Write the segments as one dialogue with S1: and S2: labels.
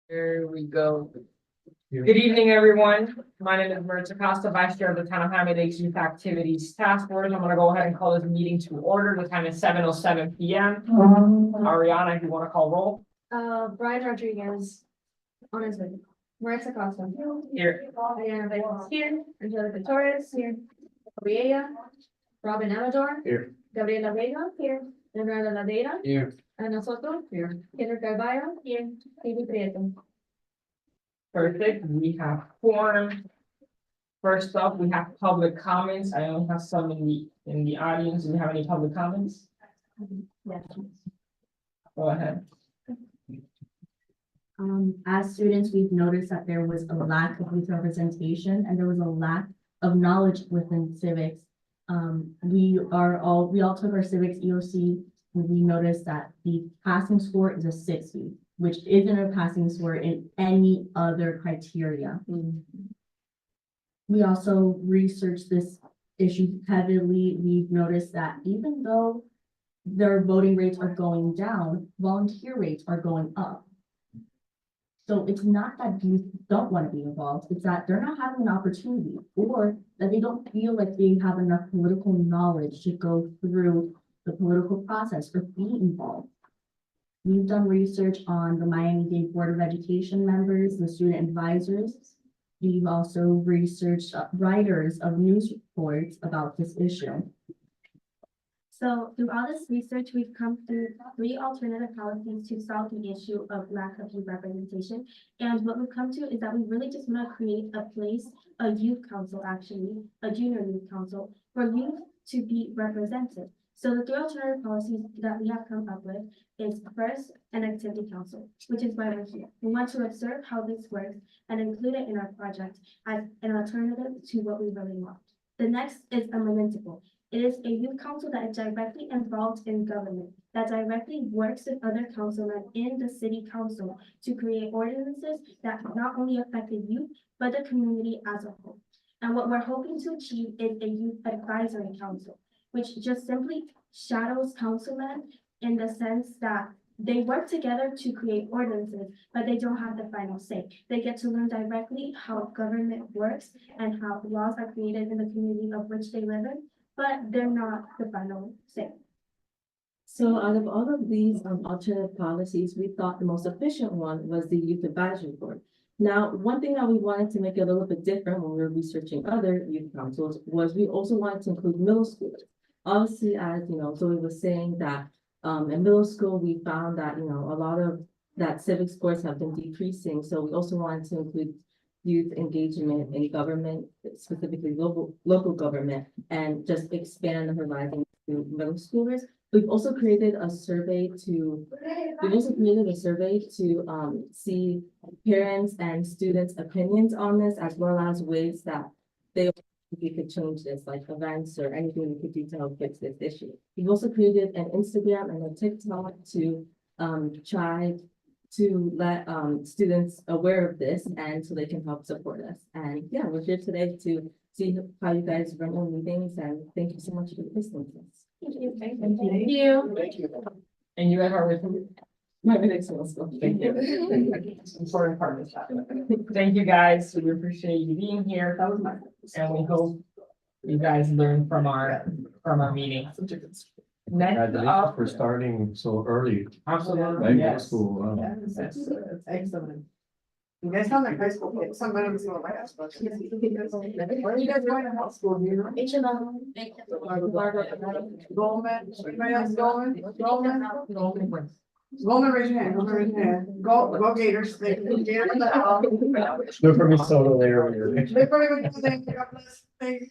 S1: There we go. Good evening, everyone. My name is Marissa Costa, Vice Chair of the Town of Miami-Dade Youth Activities Task Force. I'm gonna go ahead and call this meeting to order. The time is 7:07 p.m. Ariana, if you want to call roll.
S2: Brian Rodriguez on his way. Marissa Costa.
S1: Here.
S2: Diana Vega here. Angelica Torres here. Gabriela. Robin Amador.
S3: Here.
S2: Gabriela Vega here. Leonardo Ladeira.
S3: Here.
S2: Ana Soto. Here. Kendra Carvalho here. Amy Prieto.
S1: Perfect. We have quorum. First up, we have public comments. I only have some in the audience. Do we have any public comments?
S2: Yes.
S1: Go ahead.
S4: As students, we've noticed that there was a lack of youth representation and there was a lack of knowledge within civics. We all took our civics EOC, and we noticed that the passing score is a 60, which isn't a passing score in any other criteria. We also researched this issue heavily. We've noticed that even though their voting rates are going down, volunteer rates are going up. So it's not that youth don't want to be involved, it's that they're not having an opportunity or that they don't feel like they have enough political knowledge to go through the political process or be involved. We've done research on the Miami-Dade Board of Education members, the student advisors. We've also researched writers of news reports about this issue.
S5: So through all this research, we've come through 3 alternative policies to solve the issue of lack of youth representation. And what we've come to is that we really just want to create a place, a youth council actually, a junior youth council for youth to be represented. So the 3 alternative policies that we have come up with is first, an activity council, which is why we're here. We want to observe how this works and include it in our project as an alternative to what we really want. The next is a municipal. It is a youth council that is directly involved in government, that directly works with other councilmen in the city council to create ordinances that not only affect the youth, but the community as a whole. And what we're hoping to achieve is a youth advisory council, which just simply shadows councilmen in the sense that they work together to create ordinances, but they don't have the final say. They get to learn directly how government works and how laws are created in the community of which they live in, but they're not the final say.
S4: So out of all of these alternative policies, we thought the most efficient one was the Youth Advisory Board. Now, one thing that we wanted to make it a little bit different when we were researching other youth councils was we also wanted to include middle schoolers. Obviously, as you know, Zoe was saying that in middle school, we found that, a lot of that civic scores have been decreasing. So we also wanted to include youth engagement in government, specifically local government, and just expand the horizon to middle schoolers. We've also created a survey to see parents and students' opinions on this, as well as ways that we could change this, like events or anything we could do to help fix this issue. We've also created an Instagram and a TikTok to try to let students aware of this and so they can help support us. And yeah, we're here today to see how you guys run your meetings, and thank you so much for listening to us.
S5: Thank you.
S1: Thank you. And you have our wisdom. Maybe next one, so thank you. Important part of this. Thank you, guys. We appreciate you being here. And we hope you guys learn from our meeting. Next up,
S3: For starting so early.
S1: absolutely,
S3: Right,
S1: yes.
S3: school.
S1: That's
S6: Excellent. You guys sound like high school kids. Somebody was going to high school. Where are you guys going to high school? Do you know? Goldman, anybody else going? Goldman? Goldman, raise your hand. Goldman, raise your hand. Go Gators. They Gators in the house.
S3: Look for me solo there.
S6: They probably would do that. God bless. Thanks.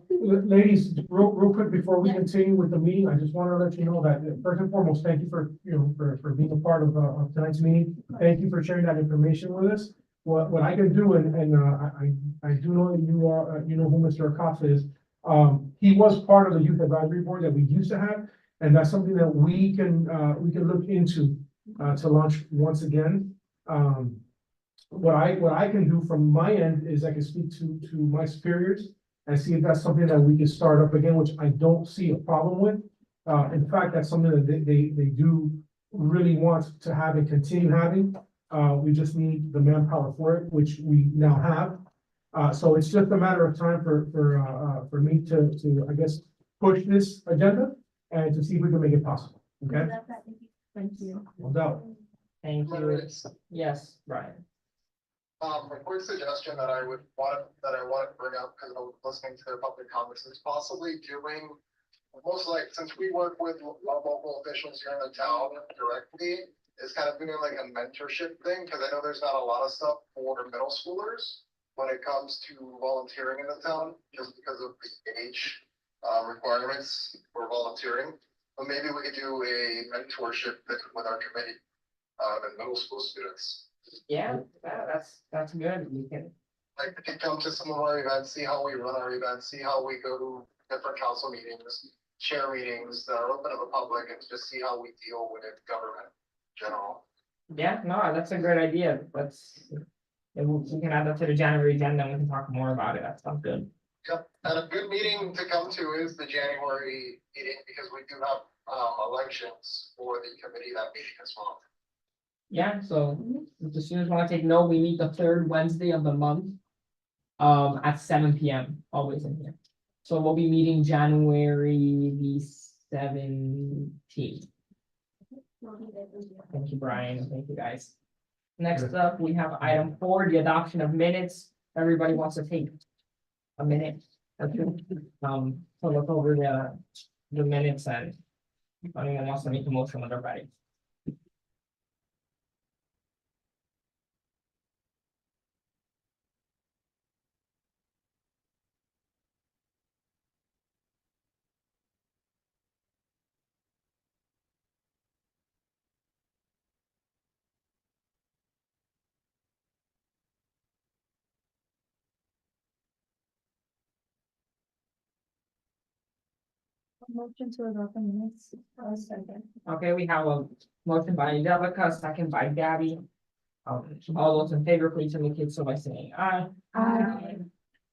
S7: Ladies, real quick, before we continue with the meeting, I just want to let you know that first and foremost, thank you for being a part of tonight's meeting. Thank you for sharing that information with us. What I can do, and I do know that you are, you know who Mr. Acosta is. He was part of the Youth Advisory Board that we used to have, and that's something that we can look into to launch once again. What I can do from my end is I can speak to my superiors and see if that's something that we can start up again, which I don't see a problem with. In fact, that's something that they do really want to have and continue having. We just need the manpower for it, which we now have. So it's just a matter of time for me to, I guess, push this agenda and to see if we can make it possible, okay?
S4: Thank you.
S7: No doubt.
S1: Thank you.
S8: Moderates.
S1: Yes, Brian.
S8: A quick suggestion that I want to bring up, because I was listening to their public comments, is possibly doing, most like, since we work with local officials here in the town directly, is kind of doing like a mentorship thing, because I know there's not a lot of stuff for middle schoolers when it comes to volunteering in the town, just because of the age requirements for volunteering. But maybe we could do a mentorship thing with our committee and middle school students.
S1: Yeah, that's good. We can,
S8: Like, they come to some of our events, see how we run our events, see how we go to different council meetings, chair meetings that are open to the public, and just see how we deal with government in general.
S1: yeah, no, that's a great idea. We can add that to the January agenda and we can talk more about it. That sounds good.
S8: Yep, and a good meeting to come to is the January meeting, because we do have elections for the committee that meeting as well.
S1: Yeah, so if the students want to take note, we meet the third Wednesday of the month. At 7 p.m. always in here. So we'll be meeting January the 17th. Thank you, Brian. Thank you, guys. Next up, we have item 4, the adoption of minutes. Everybody wants to take a minute or two, to look over the minutes, and if anyone wants to make a motion when they're ready.
S5: Motion to adopt the minutes.
S1: Okay, we have a motion by Angelica, second by Gabby. All those in favor, please indicate so by saying aye.
S5: Aye.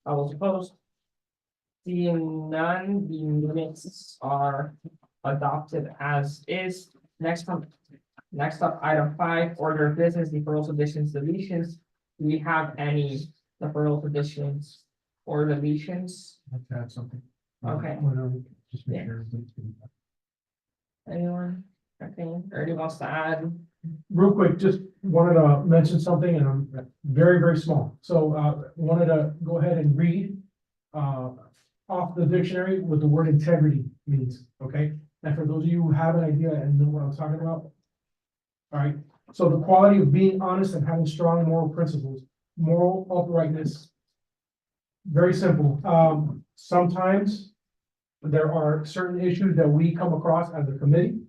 S1: All those opposed? Seeing none, the minutes are adopted as is. Next up, item 5, order of business, deferrals, additions, deletions. Do we have any deferrals, additions, or deletions?
S3: I'd like to add something.
S1: Okay.
S3: Whatever, just make
S1: Yeah.
S3: sure.
S1: Anyone? Okay, Ernie wants to add?
S7: Real quick, just wanted to mention something, and I'm very, very small. So, wanted to go ahead and read, off the dictionary what the word integrity means, okay? And for those of you who have an idea and know what I'm talking about. All right, so the quality of being honest and having strong moral principles, moral uprightness. Very simple. Sometimes there are certain issues that we come across as a committee,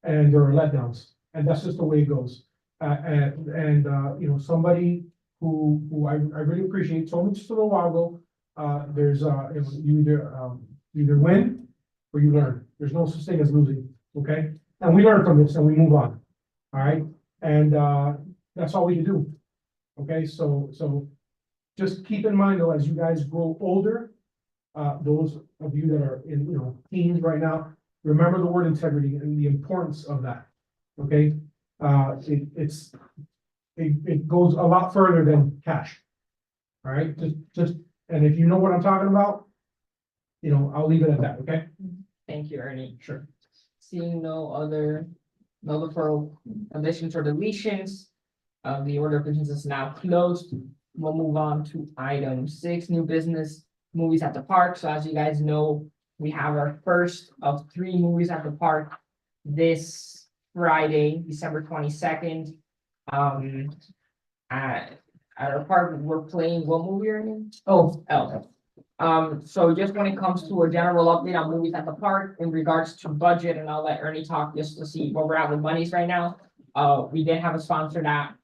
S7: and there are letdowns, and that's just the way it goes. You know, somebody who I really appreciate, told me just a little while ago, there's, you either win or you learn. There's no such thing as losing, okay? And we learn from this and we move on, all right? And, that's all we can do, okay? So just keep in mind though, as you guys grow older, those of you that are in, you know, teens right now, remember the word integrity and the importance of that, okay? It goes a lot further than cash. All right, and if you know what I'm talking about, you know, I'll leave it at that, okay?
S1: Thank you, Ernie. Sure. Seeing no deferral, additions or deletions, the order of business is now closed. We'll move on to item 6, new business, movies at the park. So as you guys know, we have our first of 3 movies at the park this Friday, December 22nd. At our park, we're playing what movie are you? Oh, Elf. So just when it comes to a general update on movies at the park in regards to budget, and I'll let Ernie talk just to see where we're at with monies right now. We did have a sponsor that,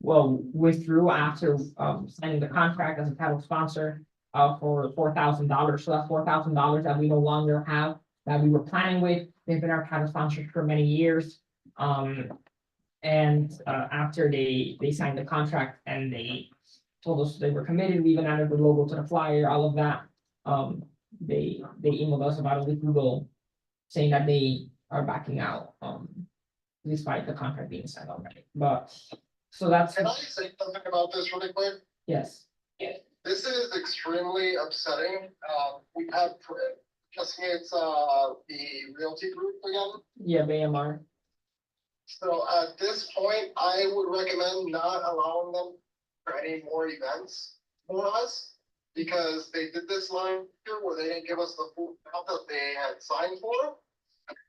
S1: well, withdrew after, signing the contract as a title sponsor, for $4,000. So that's $4,000 that we no longer have, that we were planning with. They've been our title sponsor for many years. After they signed the contract and they told us they were committed, we even added the logo to the flyer, all of that. They emailed us about a week ago saying that they are backing out, despite the contract being signed already. But So that's,
S8: Can I say something about this really quick?
S1: yes,
S8: This is extremely upsetting. We have, guessing it's, the realty group again.
S1: yeah, BMR.
S8: So at this point, I would recommend not allowing them for any more events for us. Because they did this last year where they didn't give us the full amount that they had signed for.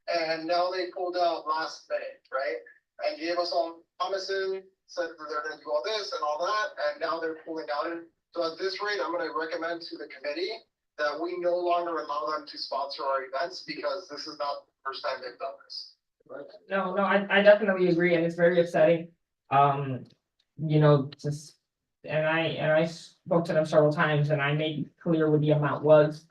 S8: And now they pulled out last minute, right? And gave us all promises, said that they're gonna do all this and all that, and now they're pulling out. So at this rate, I'm gonna recommend to the committee that we no longer allow them to sponsor our events because this is not the first time they've done this.
S1: No, I definitely agree, and it's very upsetting. You know, just, and I spoke to them several times, and I made clear what the amount was.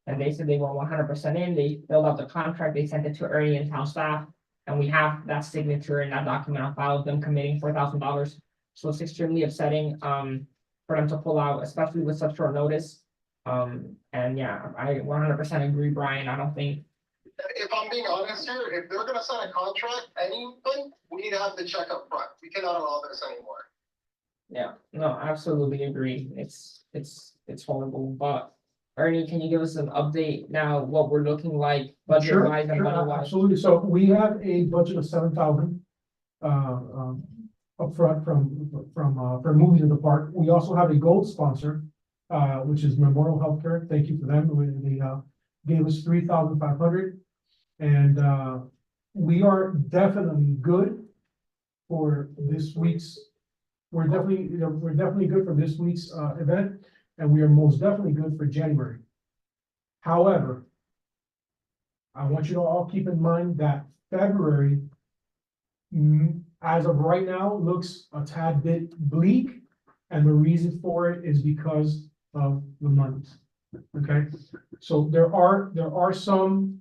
S1: And they said they were 100% in, they filled out the contract, they sent it to Ernie and town staff. And we have that signature and that document on file of them committing $4,000. So it's extremely upsetting, for them to pull out, especially with such short notice. And yeah, I 100% agree, Brian, I don't think.
S8: If I'm being honest here, if they're gonna sign a contract, anything, we need to have the check up front. We cannot allow this anymore.
S1: Yeah, no, absolutely agree. It's horrible, but Ernie, can you give us an update now, what we're looking like budget
S7: Sure,
S1: wise and
S7: sure,
S1: money wise?
S7: absolutely. So we have a budget of 7,000 upfront for movies in the park. We also have a gold sponsor, which is Memorial Healthcare. Thank you for them. They gave us 3,500. And we are definitely good for this week's. We're definitely good for this week's event, and we are most definitely good for January. However, I want you to all keep in mind that February, as of right now, looks a tad bit bleak. And the reason for it is because of the monies. Okay, so there are some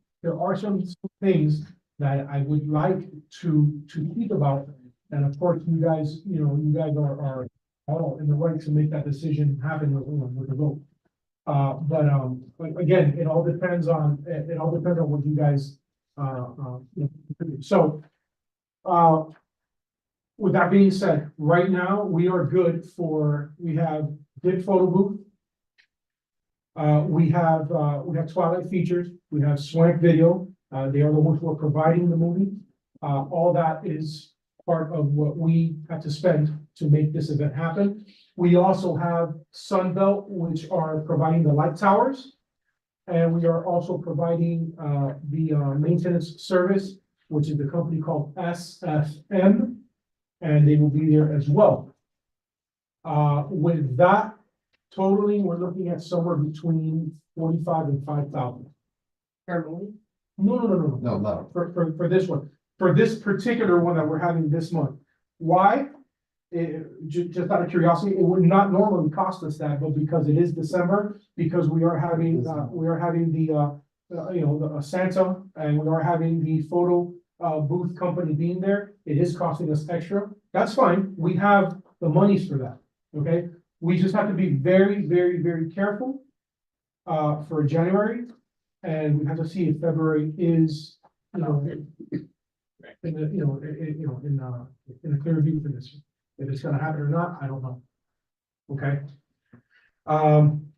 S7: things that I would like to think about. And of course, you guys are all in the right to make that decision happen with the vote. But again, it all depends on what you guys, so, with that being said, right now, we are good we have good photo booth. We have Twilight Features, we have Swank Video, they are the ones who are providing the movie. All that is part of what we had to spend to make this event happen. We also have Sunbelt, which are providing the light towers. And we are also providing the maintenance service, which is the company called SFM, and they will be there as well. With that totaling, we're looking at somewhere between 45 and 5,000.
S1: Per movie?
S7: No.
S3: No.
S7: For this one, for this particular one that we're having this month. Why? Just out of curiosity, it would not normally cost us that, but because it is December, because we are having the Santa, and we are having the photo booth company being there, it is costing us extra. That's fine. We have the monies for that. Okay, we just have to be very, very, very careful for January, and we have to see if February is, in a clear view for this. If it's gonna happen or not, I don't know. Okay.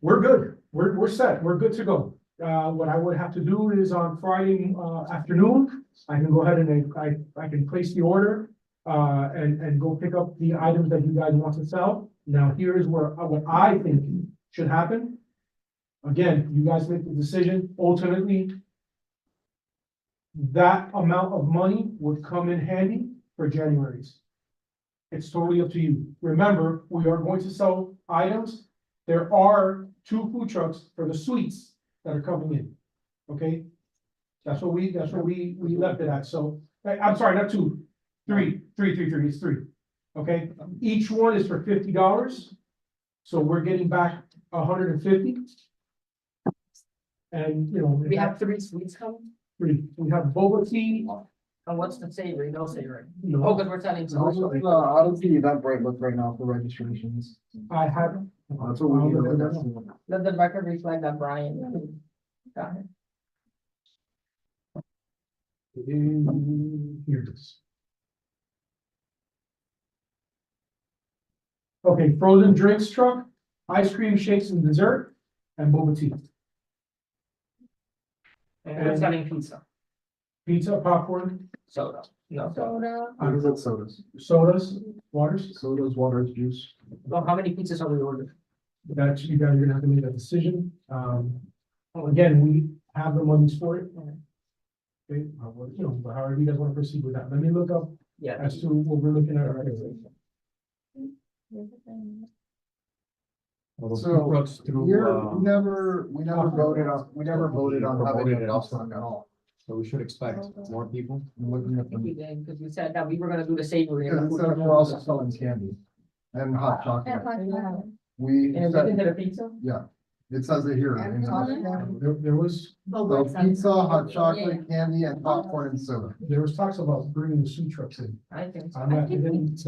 S7: We're good. We're set. We're good to go. What I would have to do is on Friday afternoon, I can go ahead and I can place the order and go pick up the items that you guys want to sell. Now, here is what I think should happen. Again, you guys make the decision. Ultimately, that amount of money would come in handy for January's. It's totally up to you. Remember, we are going to sell items. There are 2 food trucks for the sweets that are coming in. Okay? That's what we left it at. So, I'm sorry, not 2, 3, it's 3. Okay? Each one is for $50. So we're getting back 150. And,
S1: We have 3 sweets coming,
S7: we have boba tea.
S1: and what's the savory, no savory?
S7: You
S1: Oh,
S7: know,
S1: because we're selling.
S9: I don't see Eventbrite look right now for registrations.
S7: I have.
S9: That's what we need.
S1: Let the record reflect that Brian. Got it.
S7: Here it is. Okay, frozen drinks truck, ice cream, shakes and dessert, and boba tea.
S1: And we're selling pizza,
S7: Pizza, popcorn,
S1: soda, no.
S2: Soda.
S9: What is it, sodas?
S7: sodas, waters.
S9: Sodas, waters, juice.
S1: Well, how many pizzas are we ordering?
S7: That you guys are gonna have to make that decision. Again, we have the monies for it. Okay, you know, however you guys wanna proceed with that. Let me look up
S1: Yeah.
S7: as to what we're looking at.
S3: Well, those
S9: So,
S3: food trucks through,
S9: We never voted on having
S3: Promoted
S9: a
S3: it
S9: cost
S3: also.
S9: at all.
S3: So we should expect more people.
S9: I'm looking
S1: I
S9: at
S1: think we
S9: them,
S1: did, because we said that we were gonna do the savory. and the
S9: because it
S1: food
S9: says
S1: truck.
S9: we're also selling candy and hot chocolate. We
S1: And
S9: said,
S1: then the pizza?
S9: yeah, it says it here.
S7: There was,
S9: So pizza, hot chocolate, candy and popcorn and soda.
S7: there was talks about bringing the food trucks in.
S1: I think so.
S7: I'm not, that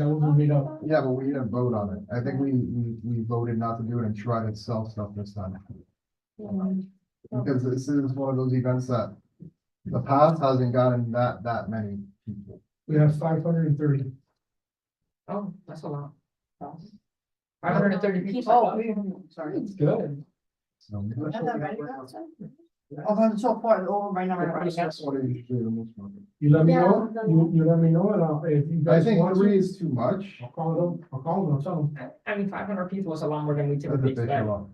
S7: wasn't made up.
S9: Yeah, but we didn't vote on it. I think we voted not to do it and try to sell stuff this time. Because this is one of those events that the past hasn't gotten that many people.
S7: We have 530.
S1: Oh, that's a lot. 530 people.
S6: Oh, sorry.
S7: It's good.
S9: So.
S6: Oh, but so far, right now.
S9: That's what it is, the most one.
S7: You let me
S5: Yeah,
S7: know,
S5: I've done
S7: you let me know, and I'll, if you
S9: I
S7: guys
S9: think
S7: want
S9: three
S7: to,
S9: is too much.
S7: I'll call them, I'll tell them.
S1: I mean, 500 people is a lot more than we
S9: That's a
S1: typically
S9: big
S1: expect,
S9: lot.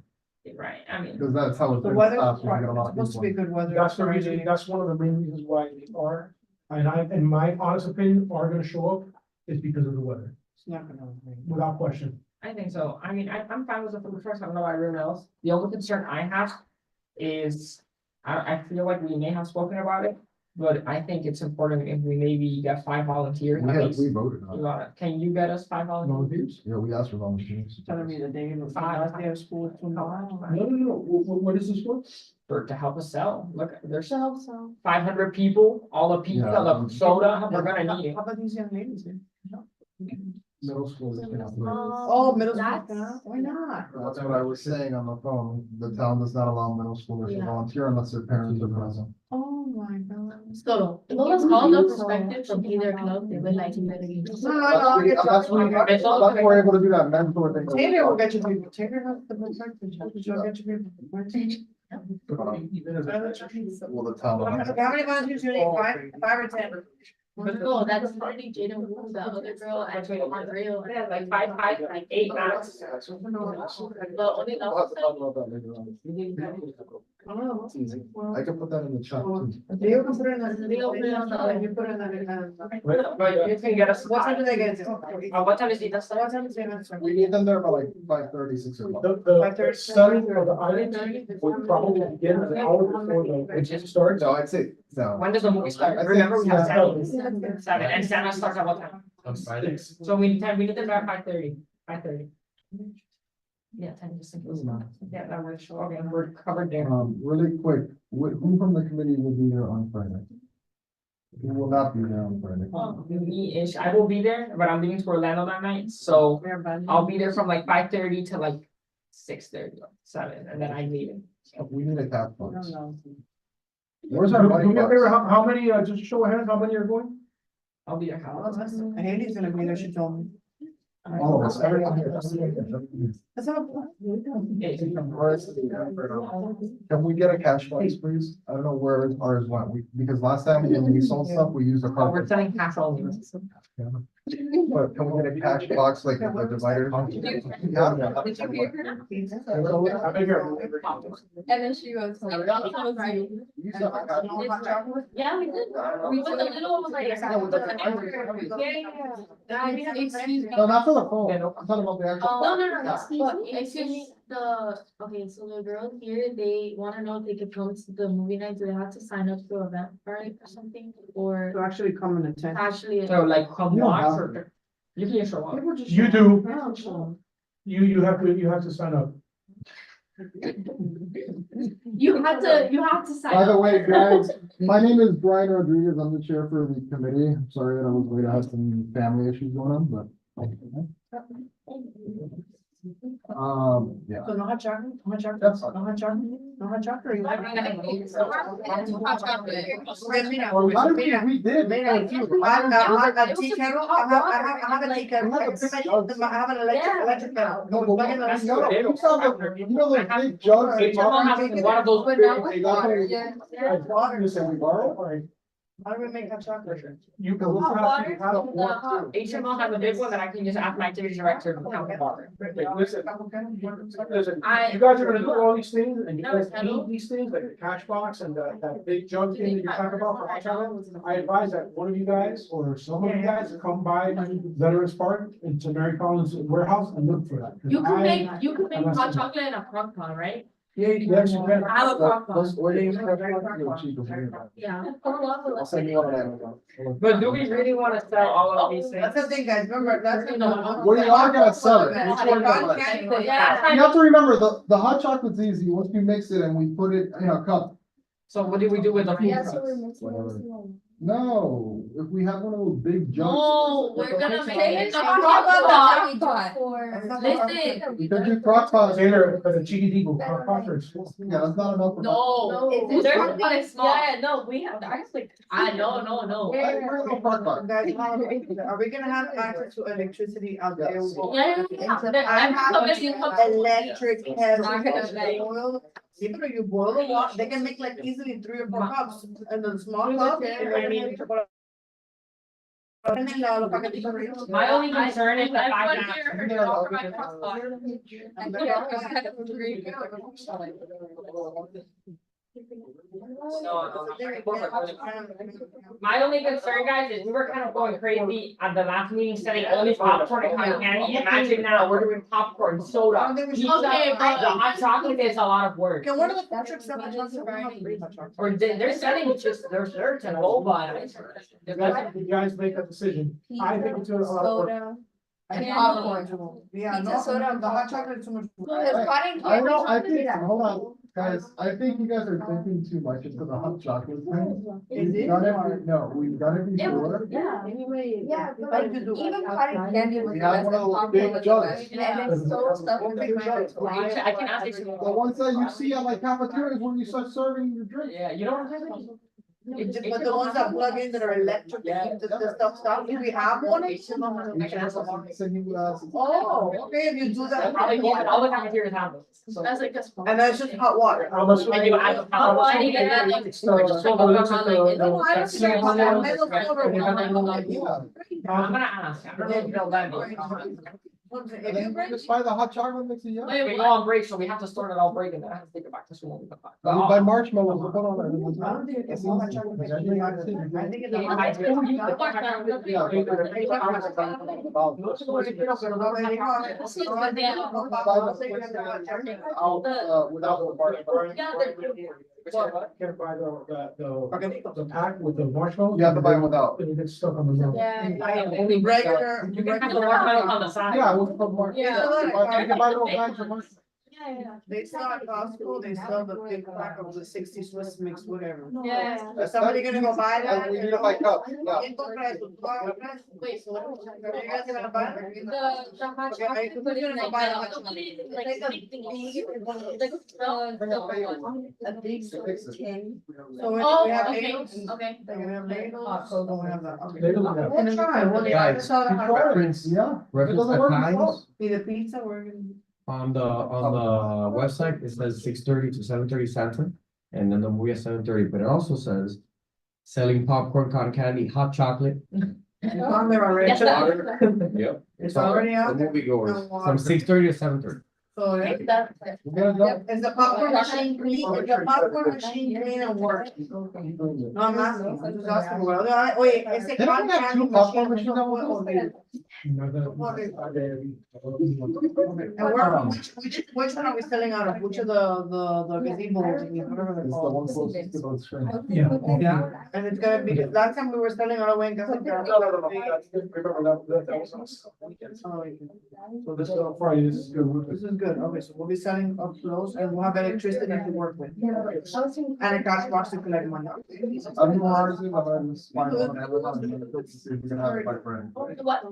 S1: right? I mean,
S9: Because that's how it's.
S6: The
S9: been
S6: weather's
S9: passed, we get a lot of
S6: supposed to be
S9: people.
S6: good weather.
S7: That's the reason,
S6: Friday.
S7: that's one of the main reasons why they are, in my honest opinion, are gonna show up, is because of the weather,
S6: It's not gonna rain.
S7: without question.
S1: I think so. I mean, I'm fine with the food trucks. I don't know about everyone else. The only concern I have is, I feel like we may have spoken about it, but I think it's important if we maybe get 5 volunteers. at least.
S9: We voted on it.
S1: Can you get us 5 volunteers?
S9: Yeah, we asked for volunteers.
S6: Telling me the day, the
S1: Five.
S6: last day of school.
S7: No, what is this for?
S1: For, to help us sell. Look, there's
S5: So.
S1: 500 people, all the pizza,
S9: Yeah.
S1: the soda, we're gonna need it.
S6: How about these young ladies here?
S9: Middle school is gonna do it.
S6: Oh, middle school,
S5: That's-
S6: why not?
S9: That's what I was saying on the phone. The town does not allow middle schoolers to
S5: Yeah.
S9: volunteer unless their parents are present.
S6: Oh, my God.
S5: So, if it was called a perspective from either club, they would like to.
S6: No,
S9: That's we're able to do that mentor thing.
S6: Taylor will get you people, Taylor has the perspective, she'll get you people.
S9: Well, the town.
S6: How many volunteers do you need, five or 10?
S5: No, that's already Jada Wu, the other girl, and Andrea.
S1: Yeah, like 5, like 8 max.
S5: But only
S9: It's easy. I can put that in the chat too.
S6: They can put it in the.
S5: They'll put it on the-
S6: You put it in the.
S1: But you can get us.
S6: What time do they get to?
S1: What time is it? That's
S6: What time is it?
S9: We need them there by like 5:30, 6 o'clock.
S7: The selling of the items would probably begin an hour before the starts.
S9: No, I'd say, no.
S1: When does the movie start?
S9: I think
S1: Remember, we have
S9: seven.
S1: 7, and Santa starts at what time?
S3: On Fridays.
S1: So we need them by 5:30. 5:30. Yeah, 10 just in case. Yeah, that works. Sure. Okay, we're covered there.
S9: Really quick, who from the committee will be there on Friday? Who will not be there on Friday?
S1: Me-ish, I will be there, but I'm leaving to Orlando that night, so I'll be there from like 5:30 to like 6:30, 7, and then I'm leaving.
S9: We need a cap
S6: No,
S9: box.
S6: no.
S9: Where's
S7: Do
S9: our money
S7: me a favor,
S9: box?
S7: how many, just show of hands, how many are going?
S1: I'll be there.
S6: Haley's gonna be there, she told me.
S9: All of us, everyone here.
S6: That's all.
S9: Can we get a cash box, please? I don't know where ours went, because last time when we sold stuff, we used a
S1: Oh, we're
S9: card.
S1: selling cash only.
S9: But can we get a cash box like the divider?
S2: And then she goes.
S9: You said a cash box?
S5: Yeah, we did. We put the little like. Excuse me.
S9: No, not for the phone, I'm talking about the actual.
S5: No, excuse me, okay, so the girls here, they wanna know if they could come to the movie night, do they have to sign up for event, right, or something, or
S6: To actually come and attend.
S5: actually?
S1: So like, come
S9: You don't
S1: watch
S9: have
S1: or, you can show up.
S7: You do,
S6: Oh,
S7: you have to sign up.
S5: You have to sign
S9: By the
S5: up.
S9: way, guys, my name is Brian Rodriguez. I'm the chair for the committee. I'm sorry that I was late. I had some family issues going on, but. Yeah.
S6: So no hot chocolate, no hot chocolate,
S9: That's fine.
S6: no hot chocolate, no hot chocolate. You like-
S2: Hot chocolate.
S6: Mira,
S9: Well, not
S6: mira,
S9: if we did.
S6: mira, a tea kettle, I have a tea kettle, I have an electric kettle.
S9: No, but
S6: Plug in the
S9: we,
S6: electric
S9: no,
S6: kettle.
S9: you saw the, you know those big jugs? they
S1: HMO
S9: borrow?
S1: has one of those
S2: But
S1: big.
S2: not with water. Yeah.
S6: Water.
S9: You said we borrow? Or-
S6: How do we make hot chocolate?
S7: You can.
S2: Hot water
S7: have
S2: from the hot-
S1: HMO has a big one that I can just ask my activity director to count the water.
S7: Listen, listen,
S2: I-
S7: you guys are gonna do all these things and you
S2: No,
S7: guys
S2: it's hello.
S7: need these things, like the cash box and that big jug thing that you're talking about for hot chocolate. I advise that one of you guys or some of you guys come by Veterans Park into Mary Collins warehouse and look for that. 'Cause
S2: You can
S7: I-
S2: make
S7: I'm not
S2: hot
S7: saying-
S2: chocolate in a crock pot, right?
S7: Yes, you can.
S2: I have a crock pot.
S9: Let's order you cheaper for you.
S2: Yeah.
S9: I'll send you on Amazon.
S1: But do we really wanna sell all of these things?
S6: That's the thing, guys, remember, that's.
S9: We are gonna sell it. Which one
S6: Cotton
S9: do you
S6: candy.
S2: Yeah.
S9: You have to remember, the hot chocolate's easy. Once we mix it and we put it in a cup.
S1: So what do we do with the?
S5: Yeah, so we're
S9: Whatever.
S5: mixing.
S9: No, if we have one of those big jugs.
S2: No, we're gonna make it in a
S5: Crock
S2: crock pot.
S5: pot for.
S2: Listen,
S9: We can do crock pots.
S7: Taylor, but the cheeky deagle, crock pot or small?
S9: Yeah, that's not enough. for-
S2: no,
S5: Is
S2: they're
S5: this
S2: not small.
S5: something-
S2: Yeah, no, we have, I know, no.
S9: Hey, where's the crock pot?
S6: Guys, are we gonna have access to electricity out there?
S9: Yes.
S2: Yeah.
S6: I have
S2: Somebody comes-
S6: electric kettle,
S2: Not gonna like-
S6: boil, even though you boil the water, they can make like easily 3 or 4 cups, and the small cup.
S1: My only concern is the fact
S2: I
S1: that.
S2: hear her talk about my crock pot.
S1: My only concern, guys, is we were kind of going crazy at the last meeting, selling only popcorn and cotton candy. Imagine now, we're doing popcorn, soda. pizza.
S2: Okay,
S1: The hot chocolate is a lot of work.
S6: Can one of the food trucks sell hot chocolate?
S1: Or they're selling just their shirts and boba.
S7: You guys make a decision. I think it's a lot of work.
S5: Soda.
S6: And
S5: Yeah.
S6: popcorn. Yeah, no,
S5: Pizza, soda,
S6: the hot chocolate is too much.
S9: I know, I think, hold on, guys, I think you guys are thinking too much into the hot chocolate thing.
S6: Is it?
S9: No, we've done it before.
S5: Yeah.
S6: Anyway.
S5: Yeah, but
S6: How
S5: like,
S6: did you do it?
S5: even cotton candy was.
S9: We have one of those big jugs.
S5: And it's so stuff.
S1: I can ask you.
S9: The ones that you see at like cafeterias when you start serving your drink.
S1: Yeah, you know what I'm saying?
S6: But the ones that plug in that are electric, the stuff stops, do we have one?
S9: We can send you,
S6: Oh, okay, if you do that.
S1: Probably all the cafeterias have them. So-
S2: That's like a.
S6: And that's just hot water.
S7: How much?
S1: And you add the
S2: How much
S1: popcorn.
S2: do you get that, like,
S7: So, so the links at the-
S6: No, I don't
S7: the-
S6: think I want that. Metal silver.
S9: yeah.
S1: I'm gonna ask. I don't know if they'll let me.
S6: If you bring.
S9: Just buy the hot chocolate mix and yeah.
S2: Wait,
S1: We go on break, so we have to start it all break and then I have to take it back to school when we come back. But
S9: We
S1: I'll-
S9: buy marshmallows, we'll put on
S6: I don't think it's
S9: there.
S6: hot chocolate. I think it's.
S1: Yeah, I do. You can watch that.
S9: Without the marshmallow.
S7: Can't buy the pack with the marshmallows.
S9: You have to buy it without.
S7: And you get stuck on the middle.
S1: Only
S6: Regular.
S1: You can have the marshmallows on the side.
S9: Yeah, we'll put marshmallows.
S6: Yeah.
S9: You can buy little bags of marshmallows.
S6: They sell at Costco, they sell the big pack of the 60 Swiss mix, whatever.
S2: Yeah.
S6: Is somebody gonna go buy that?
S9: We need to buy cups, yeah.
S2: Wait, so what?
S6: Are you guys gonna buy it?
S2: The hot
S6: Okay, I-
S2: chocolate, put it in
S6: who's
S2: like,
S6: gonna buy the hot
S2: the,
S6: chocolate?
S2: like, stick thingy. Like,
S6: A big
S9: To fix it.
S6: tin. So
S2: Oh,
S6: we have
S2: okay,
S6: ladles.
S2: okay.
S6: Do we have ladles? So don't we have that? Okay.
S7: They don't have-
S6: We'll try, we'll try.
S3: Guys,
S6: Sell the hot chocolate.
S3: reference,
S9: Yeah. It
S3: reference
S9: doesn't
S3: the
S9: work
S3: times
S9: without.
S6: Be the pizza, we're gonna.
S3: on the website, it says 6:30 to 7:30 Central. And then the movie at 7:30, but it also says selling popcorn, cotton candy, hot chocolate.
S6: It's on there already.
S2: Yes, that-
S3: Yep.
S6: It's already
S3: The
S6: out there.
S3: movie goers from 6:30 to 7:30.
S6: So, yeah.
S9: We gotta go.
S6: Is the popcorn machine clean? Is the popcorn machine clean and working? No, I'm asking, I'm just asking. Well, wait, is it
S9: They don't
S6: cotton
S9: have
S6: candy
S9: two popcorn
S6: machine?
S9: machines on one.
S6: And where, which one are we selling out of? Which of the gazebo, whatever they're
S9: It's the
S6: called?
S9: one closest to the screen.
S7: Yeah.
S6: And it's gonna be, last time we were selling out of Wayne.
S7: Remember that was on weekends. So this is Friday, this is good.
S6: This is good, okay, so we'll be selling up close and we'll have electricity to work with. And a cash box to collect money.
S9: I'm more honestly, I'm gonna just find one on Amazon. Let's see if we can have it by friend.
S2: What?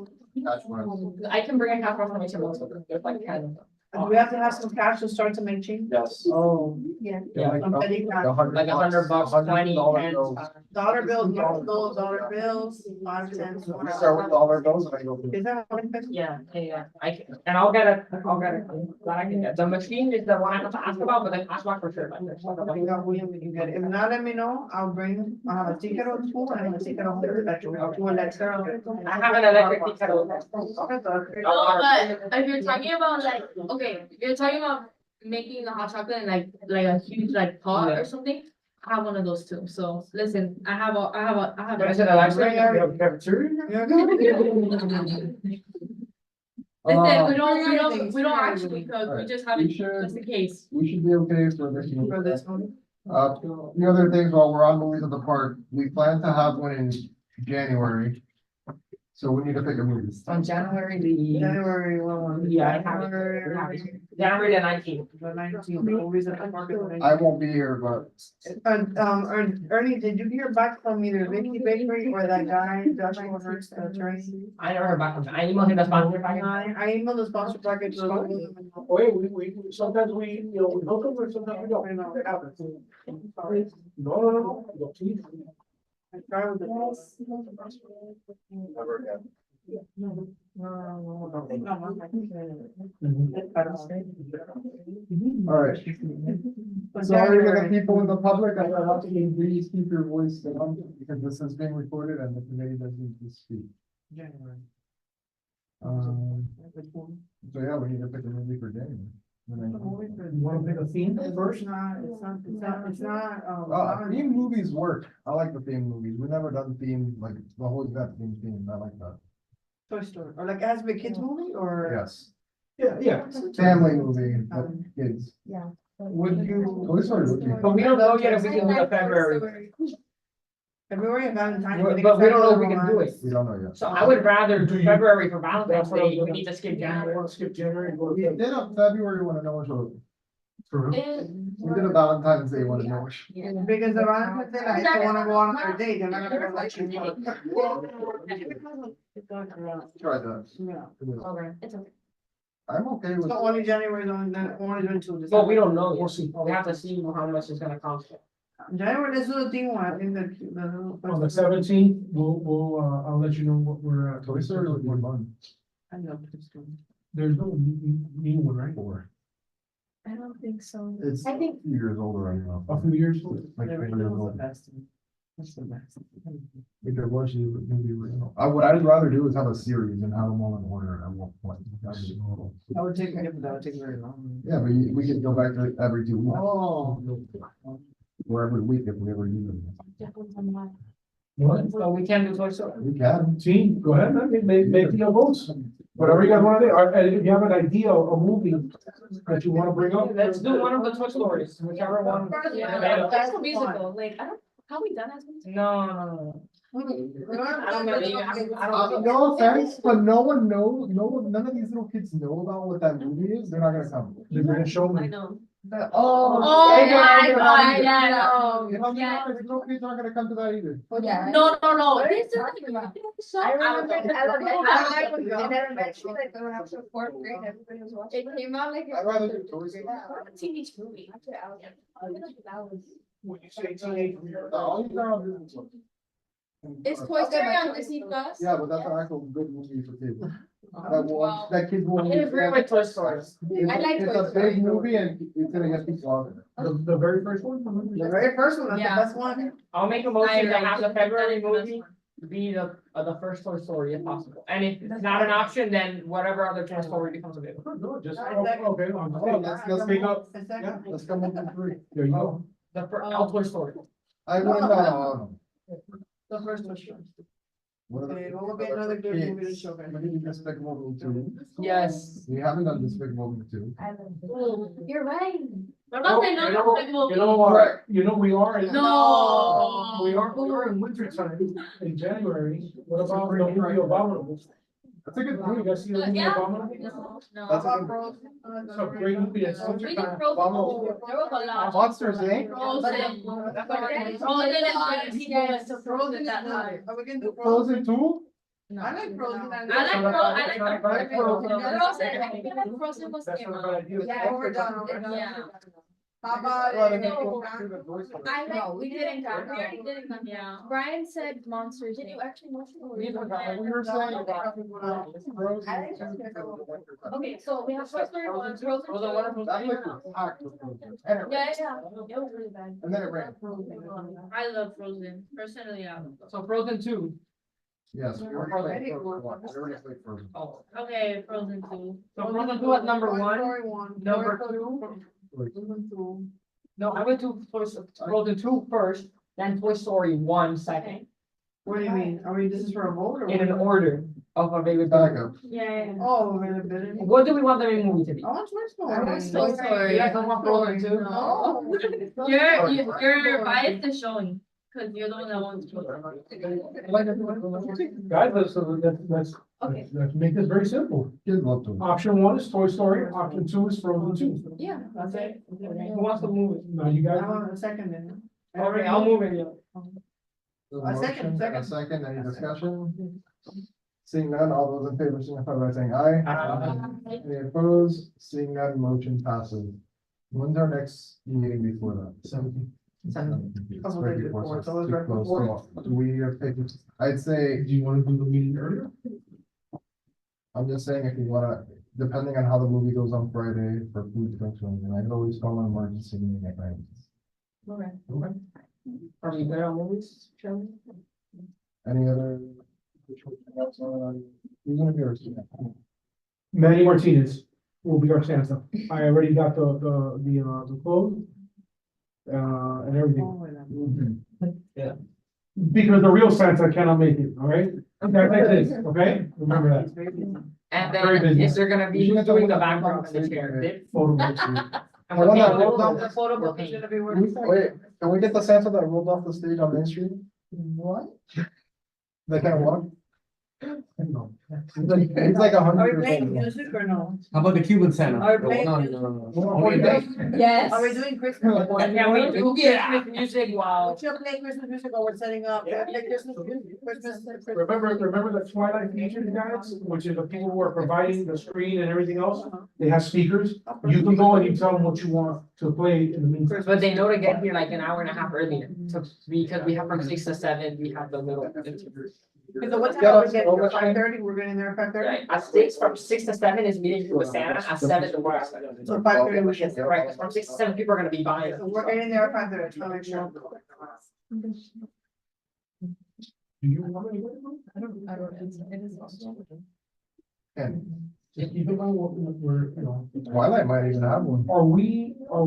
S9: Cash runs.
S1: I can bring a half from HMO, so there's like 10.
S6: We have to have some cash to start to make change.
S3: Yes.
S1: Oh,
S6: Yeah.
S1: yeah,
S6: Some petty cash.
S1: like $100, 20,
S9: $100
S1: 10.
S9: bills.
S6: Dollar bills, dollar bills, 5 cents.
S9: We start with dollar bills and I go.
S6: Is that what it is?
S1: Yeah, I can, and I'll get it, glad I can get, the machine is the one I have to ask about, but the cash box for sure.
S6: We can get it. If not, let me know. I'll have a ticket on school and a ticket on the electric. I'll do electric.
S1: I have an electric tea kettle.
S2: No, but if you're talking about like, okay, if you're talking about making the hot chocolate in like a huge like pot or something, I have one of those too. So listen, I have.
S1: But is it electric?
S7: You have a cafeteria?
S2: Listen, we don't actually cook, we just have
S9: We
S2: it
S9: should-
S2: just in case.
S9: We should be okay for this.
S6: For this one.
S9: The other things while we're on movies at the park, we plan to have one in January. So we need to pick a movie.
S1: On January the,
S6: January, one.
S1: yeah, I have it. January the 19th.
S6: The 19th, movies at the park.
S9: I won't be here, but
S6: Ernie, did you hear back from either Vicky Bakery or that guy, Joshua Hurst, the attorney?
S1: I never heard back from them. I emailed him the sponsor package.
S6: I emailed the sponsor package.
S7: Wait, sometimes we hook them or sometimes we don't. It happens. No. Please.
S6: I tried with the.
S9: never again. All right. Sorry to the people in the public, I have to please keep your voice down because this is being recorded and the committee doesn't need to speak.
S6: January.
S9: So yeah, we need to pick a movie for January.
S7: You wanna pick a theme first?
S6: It's not.
S9: Theme movies work. I like the theme movies. We've never done theme, like, the whole event theme. I like that.
S6: Toy Story, or like it has to be a kids movie or?
S9: Yes,
S7: Yeah.
S9: family movie, but kids.
S1: Would you,
S9: Toy Story would be.
S1: but we don't know yet if we can do it February.
S6: February and Valentine's.
S1: But we don't know if we can do it.
S9: We don't know yet.
S1: So I would rather do
S7: Do you-
S1: February for Valentine's Day. We need to skip January.
S7: Want to skip January and go
S9: We
S7: to
S9: did a February one, no one showed.
S7: True.
S9: We did a Valentine's Day one, no one.
S6: Because the Valentine's Day, I don't wanna go on their date, they're not gonna let you.
S9: Try that.
S6: Yeah.
S2: It's okay.
S9: I'm okay with.
S6: So only January, only until December.
S1: But we don't know
S7: We'll
S1: yet.
S7: see.
S1: We have to see how much it's gonna cost.
S6: January, let's do the thing one, I think
S7: On the 17th, I'll let you know what we're.
S9: Toy Story would be fun.
S6: I know, it's good.
S7: There's no new one, right?
S9: Four.
S2: I don't think so.
S9: It's a few years older right now.
S7: A few years.
S9: Like 3 years old.
S6: That's the best.
S9: If there was, it would be original. What I'd rather do is have a series and have them all in order at one point. That'd be cool.
S6: That would take very long.
S9: Yeah, but we could go back to it every 2 weeks.
S6: Oh.
S9: Or every week if we ever use them.
S7: What?
S1: So we can do Toy Story.
S9: We can.
S7: Team, go ahead, man, make your votes. Whatever you guys wanna do, and if you have an idea, a movie that you wanna bring up.
S1: Let's do one of the Toy Stories, whichever one.
S2: Yeah, that's a musical, like, I don't, have we done that?
S1: No. I don't know. I don't know.
S9: No offense, but none of these little kids know about what that movie is. They're not gonna come.
S7: They're gonna show
S2: I
S7: me.
S2: know.
S1: Oh.
S2: Oh
S1: Hey,
S2: my
S1: guys,
S2: God,
S9: You
S2: yeah,
S9: know,
S2: yeah.
S9: the little kids aren't gonna come to that either.
S5: Yeah.
S2: No.
S5: This is
S2: So
S5: I
S2: out
S5: remember
S2: there.
S5: in elementary, like after fourth grade, everybody was watching. It came out like.
S9: I'd rather do Toy Story.
S2: Teenage movie.
S7: When you say teenage.
S9: All these are on Disney Plus.
S2: Is Toy Story on Disney Plus?
S9: Yeah, but that's an actual good movie for kids.
S2: Wow.
S9: That kids
S1: I
S9: will.
S1: can agree with Toy Story.
S2: I like
S9: It's
S2: Toy
S9: a
S2: Story.
S9: big movie and it's gonna get people out there.
S7: The very first one?
S6: The very first one, that's the
S2: Yeah.
S6: best one.
S1: I'll make a motion to
S2: like
S1: have the
S2: it.
S1: February
S2: That is the best
S1: movie
S2: one.
S1: be the first Toy Story if possible. And if it's not an option, then whatever other Toy Story becomes available.
S7: No, just,
S6: I
S7: okay,
S6: second.
S9: Let's
S7: pick up.
S9: Yeah, let's come up with 3.
S7: There you go.
S1: All Toy Story.
S9: I wouldn't know.
S6: The first one.
S9: What are the-
S6: Okay, what would be another good movie to show them?
S9: We did Despicable Me 2.
S1: Yes.
S9: We haven't done Despicable Me 2.
S2: You're right. I'm
S7: Oh,
S2: not saying no,
S7: You know, we are. in-
S2: No.
S7: We are in winter time in January. What about the movie Abominable?
S9: That's a good
S7: You
S9: movie.
S7: guys see the movie
S2: Yeah.
S7: Abominable?
S2: No.
S9: That's
S6: How
S9: a
S6: about
S9: good.
S6: Frozen?
S7: It's a great movie. It's winter
S2: We did
S7: time.
S2: Frozen.
S9: Abominable.
S2: There was a lot.
S9: Monsters, eh?
S2: Frozen.
S6: That's
S2: Frozen and people
S6: Frozen
S2: that
S6: is
S2: time.
S6: Are we gonna do
S9: Frozen 2?
S2: No.
S6: I like Frozen.
S2: I like
S1: Frozen.
S2: Frozen was
S7: That's
S2: came
S7: not a
S2: out.
S7: bad idea.
S6: Yeah, overdone, overdone.
S2: Yeah.
S6: How about?
S9: Well, then
S6: it?
S9: people do the voice for it.
S2: I
S5: No,
S2: like,
S5: we didn't come.
S2: We didn't come, yeah.
S5: Brian said monsters. Did you actually mention?
S9: We were saying about Frozen
S5: I like
S9: two
S5: Frozen.
S9: because of the winter.
S2: Okay, so we have Toy Story 1, Frozen 2.
S1: Frozen 1 and Frozen
S9: That place was packed with Frozen. And it
S2: Yeah,
S9: rained.
S2: yeah, it was really bad.
S9: And then it rained.
S2: I love Frozen, personally, I love Frozen.
S1: So Frozen 2.
S9: Yes, we already played Frozen one. We already played Frozen.
S1: Oh,
S2: Okay, Frozen 2.
S1: so Frozen 2 at number
S6: Toy
S1: 1.
S6: Story 1.
S1: Number
S6: Toy Story
S1: 2.
S6: Frozen 2.
S1: No, I went to first, Frozen 2 first, then Toy Story 1 second,
S6: What do you mean? I mean, this is for a vote or?
S1: in an
S6: what?
S1: order of availability.
S9: Backup.
S2: Yeah.
S6: Oh, availability.
S1: What do we want the main movie to be?
S6: I want Toy Story.
S2: I want Toy Story.
S1: You guys don't want Frozen 2?
S6: No.
S2: You're biased to showing, cause you're the one that wants to.
S7: Guys, let's make this very simple.
S9: Kids love to.
S7: Option 1 is Toy Story, option 2 is Frozen 2.
S2: Yeah.
S1: That's it? Who wants to move it?
S7: Now you guys.
S6: I want a second then.
S1: Okay, I'll move it, yeah.
S6: A second,
S9: A second, any discussion? Seeing none, all those in favor signify by saying aye. Any opposed? Seeing none, motion passes. When's our next meeting before that? 17. It's
S6: Couple
S9: right
S6: days
S9: before,
S6: before,
S9: so
S6: so
S9: it's
S6: it's
S9: too
S6: right
S9: close.
S6: before.
S9: So we have taken, I'd say,
S7: Do you want to do the meeting earlier?
S9: I'm just saying if you wanna, depending on how the movie goes on Friday for food trucks, and I can always call an emergency meeting at night.
S1: Okay. Are we good on movies, Shelley?
S9: Any other? Who's gonna be our?
S7: Manny Martinez will be our Santa. I already got the clothes. And everything. Because the real Santa cannot make it, all right? That's like this, okay? Remember that.
S1: And
S7: Very
S1: then
S7: busy.
S1: is there gonna be, who's doing the background and the chair? Did-
S7: Photo books.
S1: And
S9: I
S1: we're
S9: want that
S1: paying-
S9: rolled down.
S6: The photo book is gonna be working.
S9: Wait, can we get the Santa that rolled off the stage on Main Street? What? They can't walk? No. He's like
S6: Are
S9: 100
S6: we
S9: years
S6: playing
S9: old.
S6: music or no?
S3: How about the Cuban Santa?
S6: Are we playing
S3: No,
S6: music?
S3: Only a day.
S2: Yes.
S6: Are we doing Christmas?
S1: Can we do Christmas music while?
S6: We'll just play Christmas music or we're setting up, play Christmas music, Christmas.
S7: Remember the Twilight feature, guys, which is the people who are providing the screen and everything else? They have speakers. You can go and you tell them what you want to play in the meantime.
S1: But they know to get here like an hour and a half earlier, so, because we have from 6 to 7, we have the little.
S6: So what time
S9: Yeah,
S6: are we
S9: let's
S6: getting
S9: go
S6: there?
S9: with-
S6: 5:30? We're getting there at 5:30?
S1: Right, at 6, from 6 to 7 is meeting with Santa, at 7 to work.
S6: So 5:30 we get there.
S1: Right, 'cause from 6 to 7, people are gonna be buying.
S6: So we're getting there at 5:30, so make sure.
S7: Do you want to?
S9: And
S7: Just keep in mind what we're, you know,
S9: Twilight might even have one.
S7: are we
S9: Do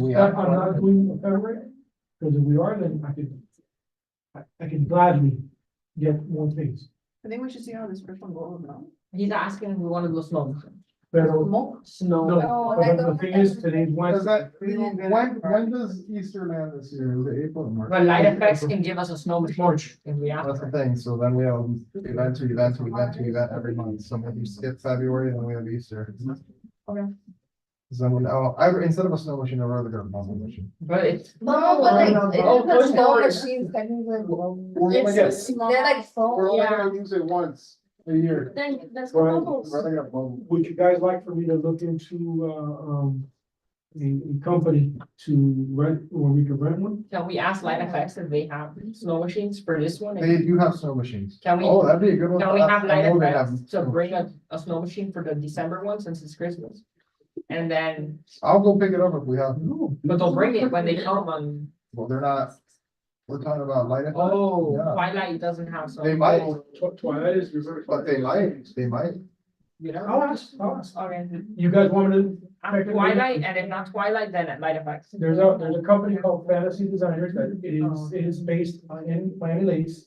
S9: we
S7: stuck
S9: have
S7: on not
S9: one?
S7: doing February? Because if we are, then I can gladly get more things.
S6: I think we should see how this first one goes now.
S1: He's asking if we wanna do a snow.
S7: But
S1: Snow.
S7: no, but the thing is, today's
S9: Does
S7: Wednesday.
S9: that, when does Easter land this year? Is it April or March?
S1: But light effects can give us a snow machine
S7: March.
S1: if we ask.
S9: That's the thing, so then we have event to event to event to event every month, so maybe skip February, then we have Easter.
S1: Okay.
S9: So then, instead of a snow machine, I'd rather go to a bubble machine.
S1: But it's.
S5: No, but like,
S1: Oh,
S5: the snow
S1: Story.
S5: machines technically,
S9: We're only gonna-
S5: it's small, they're like
S9: we're
S5: foam,
S9: only
S5: yeah.
S9: gonna use it once a year.
S5: Then that's
S7: Right.
S5: bubbles.
S9: We're only gonna bubble.
S7: Would you guys like for me to look into, a company to rent, or we could rent one?
S1: Can we ask light effects if they have snow machines for this one?
S9: They do have snow machines.
S1: Can we,
S9: Oh, that'd be a good one.
S1: can we have
S9: I
S1: light
S9: know they have
S1: effects to
S9: snow
S1: bring
S9: machines.
S1: a snow machine for the December one since it's Christmas? And then,
S9: I'll go pick it up if we have,
S1: but they'll bring it when they come on,
S9: well, they're not, we're talking about light effect.
S1: oh,
S9: Yeah.
S1: Twilight doesn't have some.
S9: They might,
S7: Twilight is reserved.
S9: but they might.
S1: You know?
S7: I'll ask.
S1: Okay,
S7: You guys want me to?
S1: after Twilight, and if not Twilight, then light effects.
S7: There's a company called Fantasy Designers that it is based in Miami Lakes.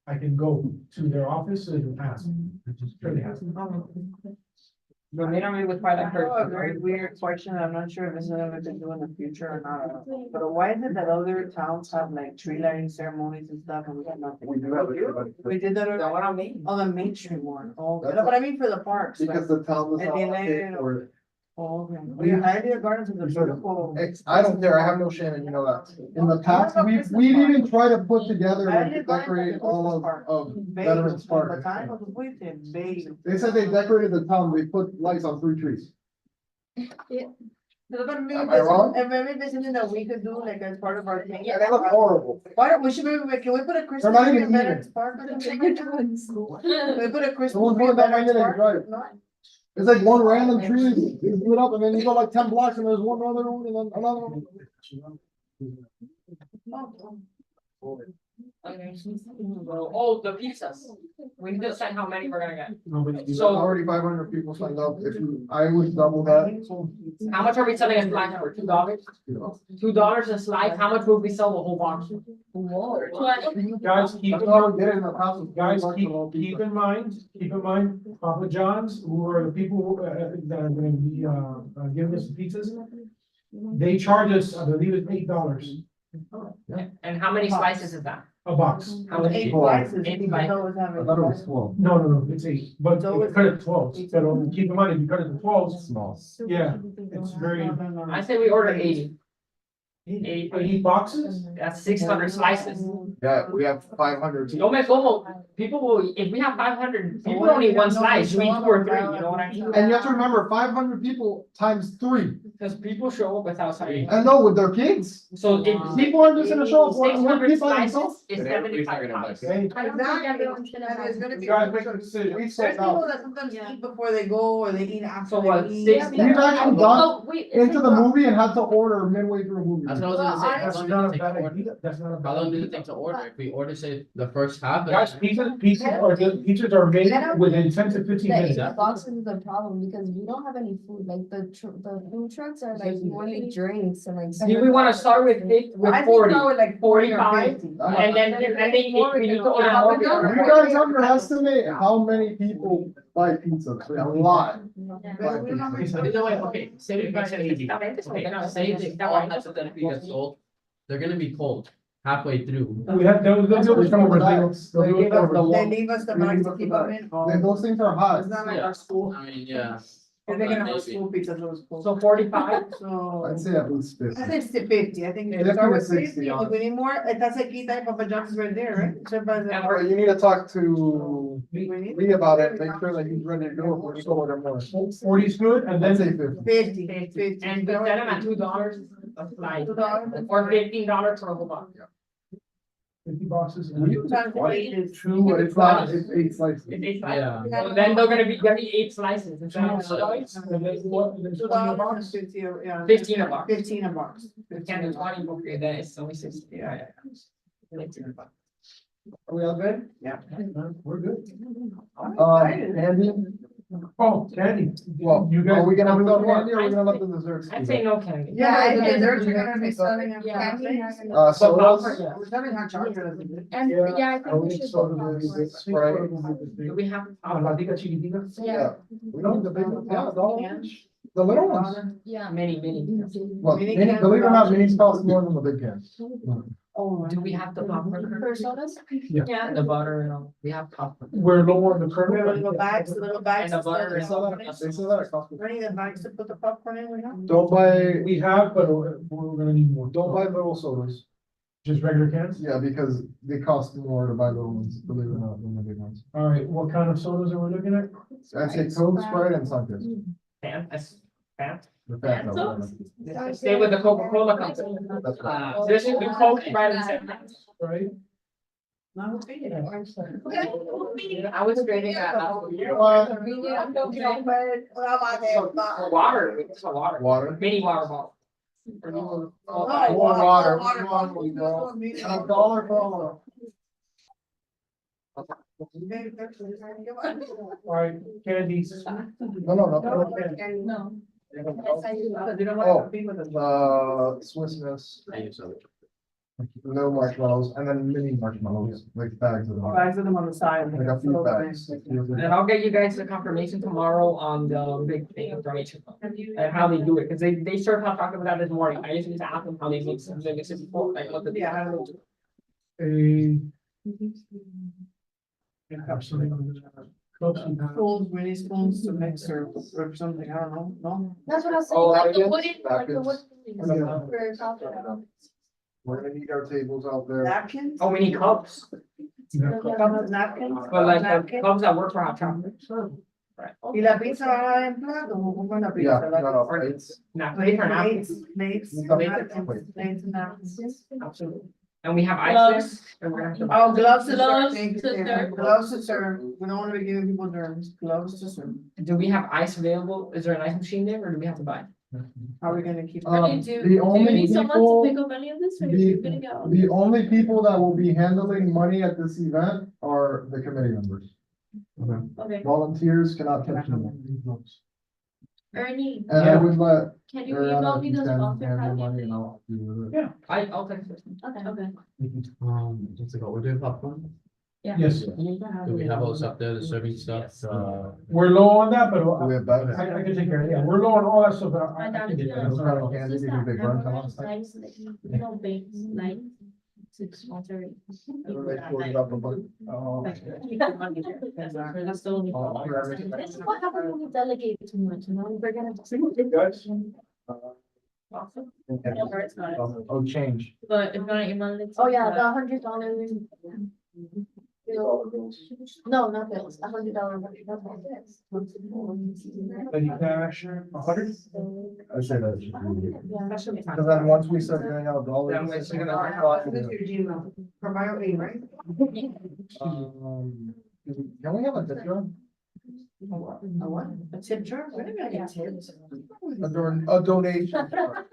S7: I can go to their office and ask. Really ask.
S1: But they don't mean with Twilight
S6: I have a
S1: first.
S6: very weird question, I'm not sure if it's something we can do in the future or not, but why is it that other towns have like tree lighting ceremonies and stuff and we got nothing?
S9: We do have it.
S6: We did that
S1: The
S6: already
S1: one on me.
S6: on the mainstream one, oh,
S9: That's-
S6: but I mean for the parks, like,
S9: Because the town does
S6: And
S9: not
S6: they
S9: want to pay
S6: let-
S9: for it.
S6: Oh, okay. Oh, yeah, Idea Gardens is a beautiful.
S9: I don't care, I have no shame, and you know that. In the past, we didn't try to put together, like, to decorate all of Veterans Park. They said they decorated the town, they put lights on 3 trees. Am I wrong?
S6: And maybe it's something that we could do like as part of our thing.
S9: Yeah, they look horrible.
S6: Why don't, we should maybe, can we put a Christmas
S9: not
S6: tree
S9: even
S6: in Veterans Park or something? Can we put a Christmas
S9: Someone
S6: tree
S9: put
S6: in
S9: that right
S6: Veterans
S9: there,
S6: Park?
S9: right. It's like one random tree, you lit up, and then you go like 10 blocks, and there's one other one, and then another one.
S1: Oh, the pizzas. We need to decide how many we're gonna get.
S7: Nobody.
S1: So-
S9: Already 500 people signed up, I would double that.
S1: How much are we selling a slide for? $2? $2 a slide, how much will we sell the whole box?
S7: Guys, keep
S9: That's
S7: in
S9: why we
S7: mind,
S9: did it in the past.
S7: guys, keep in mind, Papa John's, who are the people that are gonna be, giving us the pizzas. They charge us, I believe it's $8
S1: And how many slices is that?
S7: a box.
S1: How many?
S6: 8 slices.
S1: Eight
S6: I
S1: slices.
S6: know it's
S9: I
S6: having-
S9: thought it was 12.
S7: No, it's 8, but
S6: So
S7: if you cut it to 12, so keep in mind, if you cut it to 12,
S9: Small.
S7: yeah, it's very.
S6: No, no, no.
S1: I say we order 80.
S7: 8 boxes?
S1: That's 600 slices.
S9: Yeah, we have 500.
S1: No me como, people will, if we have 500, people don't eat one slice, you eat 2 or 3, you know what I mean?
S9: And you have to remember, 500 people times 3,
S1: Because people show up without saying.
S9: and no, with their kids.
S1: So if
S9: People are just gonna show up, with
S1: 600
S9: people by themselves.
S1: slices is 75 pounds.
S7: Hey,
S6: Exactly. And it's gonna be.
S7: guys, make a decision.
S9: We
S6: There's
S9: sold
S6: people
S9: out.
S6: that sometimes eat before they go, or they eat after.
S1: So
S6: they
S1: what,
S6: eat.
S1: 60?
S9: We've actually gone
S2: Oh, wait.
S9: into the movie and had to order midway through a movie.
S10: That's what I was gonna say. How
S7: That's
S10: long
S7: not
S10: does
S7: a
S10: it take
S7: bad
S10: to order?
S7: idea, that's not a
S10: How
S7: bad
S10: long does it
S7: idea.
S10: take to order? If we order, say, the first half. and
S7: Guys,
S10: then-
S7: pizzas are made within 10 to 15
S11: The
S7: minutes.
S11: 80 boxes is the problem because we don't have any food, like the food trucks are like more like drinks and like.
S1: Do we wanna start with
S6: I think
S1: 40?
S6: I would like 40 or
S1: 45?
S6: 50.
S1: And then if we need to order more, we
S9: You
S1: order more.
S9: guys underestimate how many people buy pizza, a lot.
S6: But we don't have any-
S10: Either way, okay, say we buy 80. Okay, now say they all hypothetically get sold, they're gonna be cold halfway through.
S7: We have, they'll do it from over there. They'll do it over
S6: They leave us the box to keep them in.
S9: Then those things are hot.
S6: It's not like
S10: Yeah.
S6: our school.
S10: I mean, yeah.
S6: If they're gonna have
S10: Maybe.
S6: school pizza, those schools.
S1: So 45?
S6: So.
S9: I'd say at least
S6: I
S9: 50.
S6: say 50, I think.
S9: 50
S6: Start
S9: to
S6: with
S9: 60,
S6: 50, if we need more, that's a key type of a John's right there, right? So by the-
S1: And
S9: But you need to talk to
S6: we need
S9: Lee about it, make sure that he's ready to go before you order more.
S7: 40 is good, and
S9: I'd
S7: then
S9: say 50.
S6: 50.
S1: And we set them at $2 a slide,
S6: $2.
S1: or $15 for a whole box.
S7: 50 boxes.
S6: Times 8 is
S9: True, but it's not, it's 8 slices.
S1: If they slice,
S10: Yeah.
S1: so then they're gonna be 8 slices instead of
S7: Slice, and then what, and then 20 a
S6: $2
S7: box?
S6: 50, yeah.
S1: 15 a box.
S6: 15 a box.
S1: We can't do 20, okay, then it's only 60. Yeah.
S9: Are we all good?
S7: We're good.
S9: Andy,
S7: Oh, candy.
S9: well,
S7: You guys.
S9: are we gonna have no candy or are we gonna let the desserts?
S1: I'd say no candy.
S6: Yeah,
S11: Yeah,
S6: and they're gonna be selling them.
S11: Yeah.
S1: But
S9: So
S1: popcorn, yeah.
S6: We're selling hot chocolate.
S11: And
S7: Yeah,
S11: yeah, I think we should go
S9: soda
S11: popcorn.
S9: is Sprite.
S1: Do we have?
S7: Latica chiquitica?
S9: Yeah. We don't, the big, yeah, the little ones.
S11: Yeah.
S1: Mini.
S9: Well,
S6: Mini
S9: mini,
S6: cans
S9: believe it or
S6: are-
S9: not, minis cost more than the big cans.
S6: Oh.
S1: Do we have the popcorn?
S11: For sodas?
S1: Yeah, the butter and all, we have popcorn.
S7: We're low on the
S6: We have
S7: kernel.
S6: little bags, little bags.
S1: And the butter
S9: They
S1: is
S9: sell that, they sell that at Costco.
S6: Running the bags to put the popcorn in, we have?
S9: Don't buy,
S7: We have, but we're gonna need more.
S9: don't buy little sodas.
S7: Just regular cans?
S9: Yeah, because they cost more to buy little ones, believe it or not, than the big ones.
S7: All right, what kind of sodas are we looking at?
S9: I'd say Coke, Sprite, and Sunkist.
S1: That's
S9: The fat ones.
S1: Stay with the Coca-Cola company.
S9: That's right.
S1: This is the Coke brand and
S7: Right?
S6: No, we'll feed it.
S1: I was drinking that.
S9: You know what?
S1: Water, it's a water.
S9: Water.
S1: Mini water bottle.
S6: Oh,
S9: More water.
S6: water
S9: Come on,
S6: bottle.
S9: bro. And $1 for all
S7: All right, candies.
S9: No, no, no.
S11: No.
S9: Oh, the Swiss Miss,
S10: I use other.
S9: no marshmallows, and then mini marshmallows, like bags of them.
S6: Bags of them on the side.
S9: Like a few bags.
S1: And I'll get you guys the confirmation tomorrow on the big thing donation and how they do it, because they serve hot chocolate with that this morning. I usually just ask them how they mix it, they mix it before, like, look at the.
S6: Yeah, I don't know.
S7: A. Absolutely. Close to that.
S6: Spoons, mini spoons to mix or something, I don't know, no?
S11: That's what I was
S3: Oh,
S11: saying, like the
S3: napkins?
S11: wooden, like the
S9: Napkins?
S11: wooden.
S9: Yeah.
S11: For coffee.
S9: We're gonna need our tables out there.
S6: Napkins?
S1: Oh, we need cups,
S6: Napkins?
S1: but like
S6: Napkins?
S1: cups that work for hot chocolate.
S6: ¿Y la pizza va en plato? ¿Cómo es la
S9: Yeah,
S6: pizza?
S9: no, no, it's,
S1: Now, plates or napkins,
S6: Plates,
S9: Napkins.
S6: napkins, plates and napkins.
S1: absolutely. And we have
S2: Gloves.
S1: ice there, and we're gonna have to.
S6: Oh, gloves to serve.
S2: Gloves
S6: Thank you,
S2: to
S6: Sarah.
S2: serve.
S6: Gloves to serve. We don't wanna be giving people germs. Gloves to serve.
S1: Do we have ice available? Is there an ice machine there, or do we have to buy?
S6: How are we gonna keep?
S9: Um,
S2: Do
S9: the
S2: you
S9: only
S2: need someone to pick
S9: people,
S2: up any of this, or
S9: the-
S2: you're gonna go?
S9: the only people that will be handling money at this event are the committee members.
S2: Okay,
S9: Volunteers cannot touch money.
S2: Ernie,
S9: And I would let
S2: can you
S9: Ariana,
S2: email
S9: if
S2: me
S9: you
S2: those
S9: can,
S2: volunteer
S9: handle
S2: cards?
S9: money and I'll deal with it.
S7: Yeah.
S1: I'll text it.
S2: Okay.
S10: What's it called? We're doing popcorn.
S7: Yes,
S10: Do we have all this up there, the serving stuff?
S7: we're low on that, but
S9: Do we have that?
S7: I can take care of it. Yeah, we're low on all that stuff. But I
S5: My daughter
S7: can get
S5: feels
S7: that.
S9: Those kind of
S5: it's
S9: candy
S5: just
S9: because they
S5: that
S9: burn
S5: Emerald
S9: last time.
S5: likes that you know, baked light to sponsor it.
S9: Everybody pulls it up a bunch. Oh.
S2: That's the only.
S11: This is what happens when we delegate too much, you know, we're gonna.
S9: Oh, change.
S2: But if you wanna email it.
S11: Oh, yeah, the $100. No, not bills, $100.
S7: Petty cash, 100?
S9: I say that. should be-
S11: Yeah.
S9: Because then once we start getting out dollars.
S1: Then we're still gonna-
S6: For my own, right?
S9: Can we have a tip jar?
S6: A what? A tip jar? We're not gonna get tips.
S9: A donation. jar.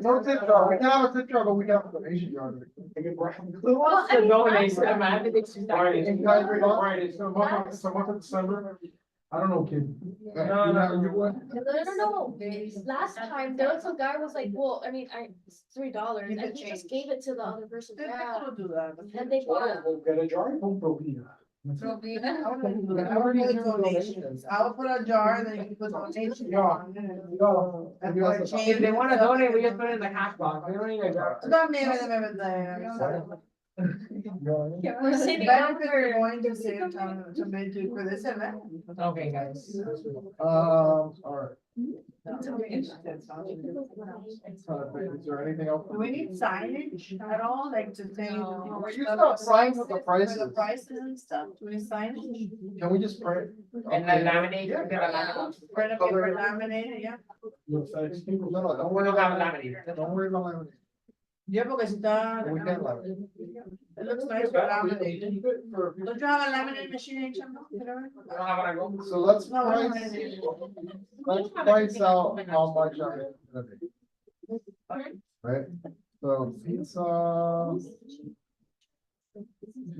S9: No tip jar, we can have a tip jar, but we can have a donation jar.
S1: Who wants to donate? Man, it's just-
S7: Right, it's a month of December. I don't know, kid.
S9: You would?
S11: No, last time, there was a guy was like, well, I mean, it's $3,
S6: You
S11: and
S6: could
S11: he just
S6: change.
S11: gave it to the other person,
S6: They
S11: yeah,
S6: don't do that.
S11: and they bought.
S7: We'll get a jar, don't broke either.
S6: I would put donations. I would put a jar and then you can put donations.
S9: Maybe that's a-
S1: If they wanna donate, we just put it in the cash box, we don't need a jar.
S6: También me there.
S11: We're saving up
S6: Benefit
S11: for.
S6: we're going to save to make it for this event.
S1: Okay, guys.
S9: All right. Is there anything else?
S6: Do we need signage at all, like to say?
S2: No.
S9: We used to have signs with the
S6: For
S9: prices.
S6: the prices and stuff, do we need signage?
S9: Can we just print?
S1: And then laminate, we get a laminate.
S6: Print a paper laminated, yeah.
S9: No, no, don't
S1: We
S9: worry
S1: don't have a
S9: about
S1: laminate.
S9: it. Don't worry about it.
S6: Yeah, porque si está.
S9: We can laminate.
S6: It looks nice for laminated. Don't you have a laminate machine in Chamba?
S1: We don't have one at home.
S9: So let's
S6: No, we don't
S9: price,
S6: have it.
S9: let's price out how much are it gonna be. Right, so pizza.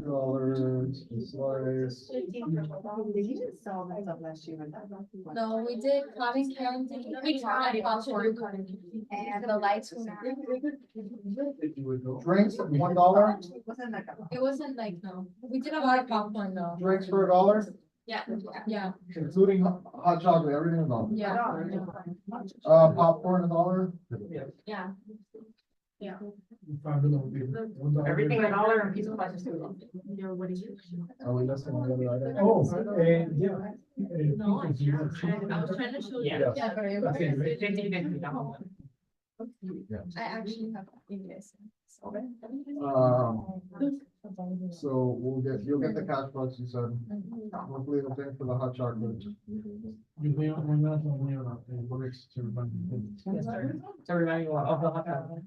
S9: $2, slice.
S6: Did you just sell that stuff last year?
S11: No, we did cotton candy, we tried popcorn, and the lights were.
S9: Drinks, $1,
S6: Wasn't like a.
S11: It wasn't like, no, we did a lot of popcorn though.
S9: drinks for $1,
S11: Yeah, yeah,
S9: including hot chocolate, everything is $1.
S11: yeah,
S9: Popcorn $1.
S11: yeah.
S1: Everything $1 and pizza prices too.
S9: Are we missing any other items?
S7: Oh, yeah.
S2: No, I was trying to show you.
S9: Yes.
S11: Yeah, very
S1: Okay,
S11: well.
S1: 50-50, that one.
S11: I actually have, you guys.
S9: So you'll get the cash box you said. Hopefully it'll pay for the hot chocolate.
S1: Yes, sir. So remind me of the hot chocolate.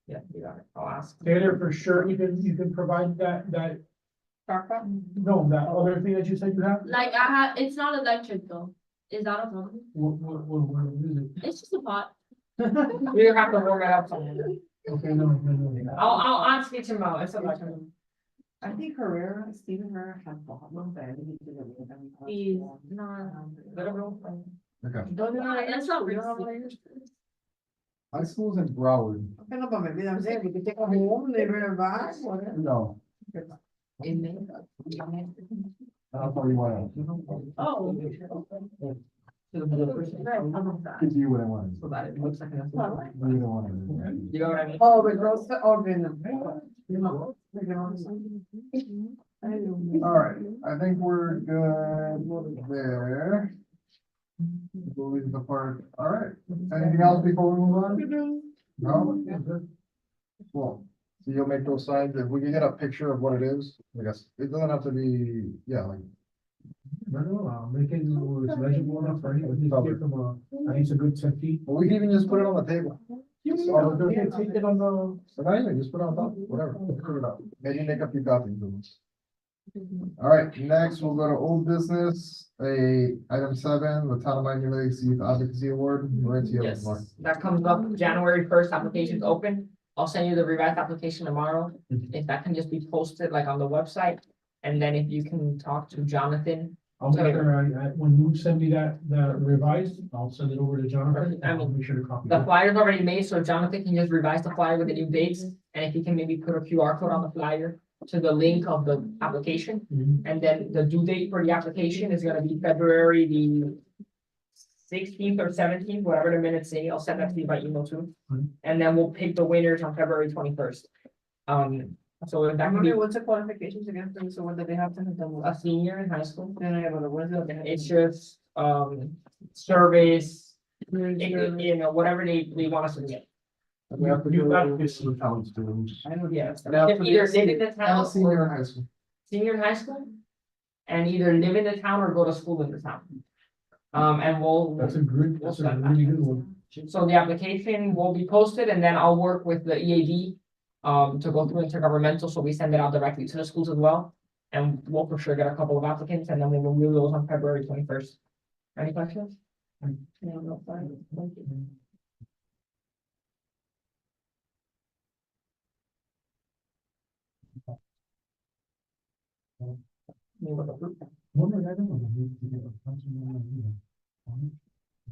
S1: Yeah, you got it. I'll ask.
S7: Taylor, for sure, you can provide that, no, that other thing that you said you have?
S2: Like I have, it's not electric though. Is that a problem?
S7: What is it?
S2: It's just a pot.
S1: We have to warm it up somewhere.
S7: Okay, no.
S1: I'll ask you tomorrow. It's electric.
S6: I think Herrera, Stephen Herrera had bought one, but I didn't think it was them.
S2: He's not.
S9: Okay.
S2: No, that's not real.
S9: High school's in Broward.
S6: Okay, no, but maybe I'm saying we could take a home, leave it in a box, whatever.
S9: No. I don't know you want to.
S2: Oh.
S9: Give you what I want.
S1: So that it looks like an.
S9: You don't want to.
S1: You know what I mean?
S6: Oh, the girls, oh, then.
S9: All right, I think we're good there. We'll leave the part, all right, anything else before we move on? No? Cool, so you'll make those signs, if we can get a picture of what it is, I guess, it doesn't have to be, yeah, like.
S7: No, make it legible enough for anyone. You can give them at least a good 10 feet.
S9: Well, we can even just put it on the table.
S7: So they're gonna take it on the.
S9: So not even, just put it on top, whatever, put it up, maybe make a few copies of this. All right, next we'll go to old business, item 7, the Town of Miami Lakes Youth Advocacy Award. Right to you,
S1: Yes,
S9: Mark.
S1: that comes up January 1st, application's open. I'll send you the revised application tomorrow. If that can just be posted like on the website. And then if you can talk to Jonathan.
S7: I'll make sure, when you send me the revised, I'll send it over to Jonathan.
S1: I
S7: I'll
S1: mean,
S7: make sure to copy.
S1: The
S7: it.
S1: flyer's already made, so Jonathan can just revise the flyer with the new dates. And if he can maybe put a QR code on the flyer to the link of the application.
S7: Mhm.
S1: And then the due date for the application is gonna be February the 16th or 17th, whatever the minutes say. I'll send that to you by email too.
S7: Mhm.
S1: And then we'll pick the winners on February 21st. So if that can be
S6: What's the qualifications again, so what do they have to have done with
S1: a
S6: us?
S1: senior in high school,
S6: Then I have other ones.
S1: it's just, surveys, you know, whatever they want us to get.
S9: We have to
S7: You got
S9: go
S7: this.
S9: to the town students.
S1: I know, yeah.
S9: And after
S1: If either
S9: this,
S1: live in the
S9: and
S1: town
S9: a senior
S1: or
S9: in high school.
S1: senior in high school. And either live in the town or go to school in the town. And
S7: That's a really good one.
S1: so the application will be posted and then I'll work with the EAD. To go through intergovernmental, so we send it out directly to the schools as well. And we'll for sure get a couple of applicants and then we'll review those on February 21st. Any questions? No, fine. Thank you. You want the fruit?
S7: One more item, or we need to get a councilman on here?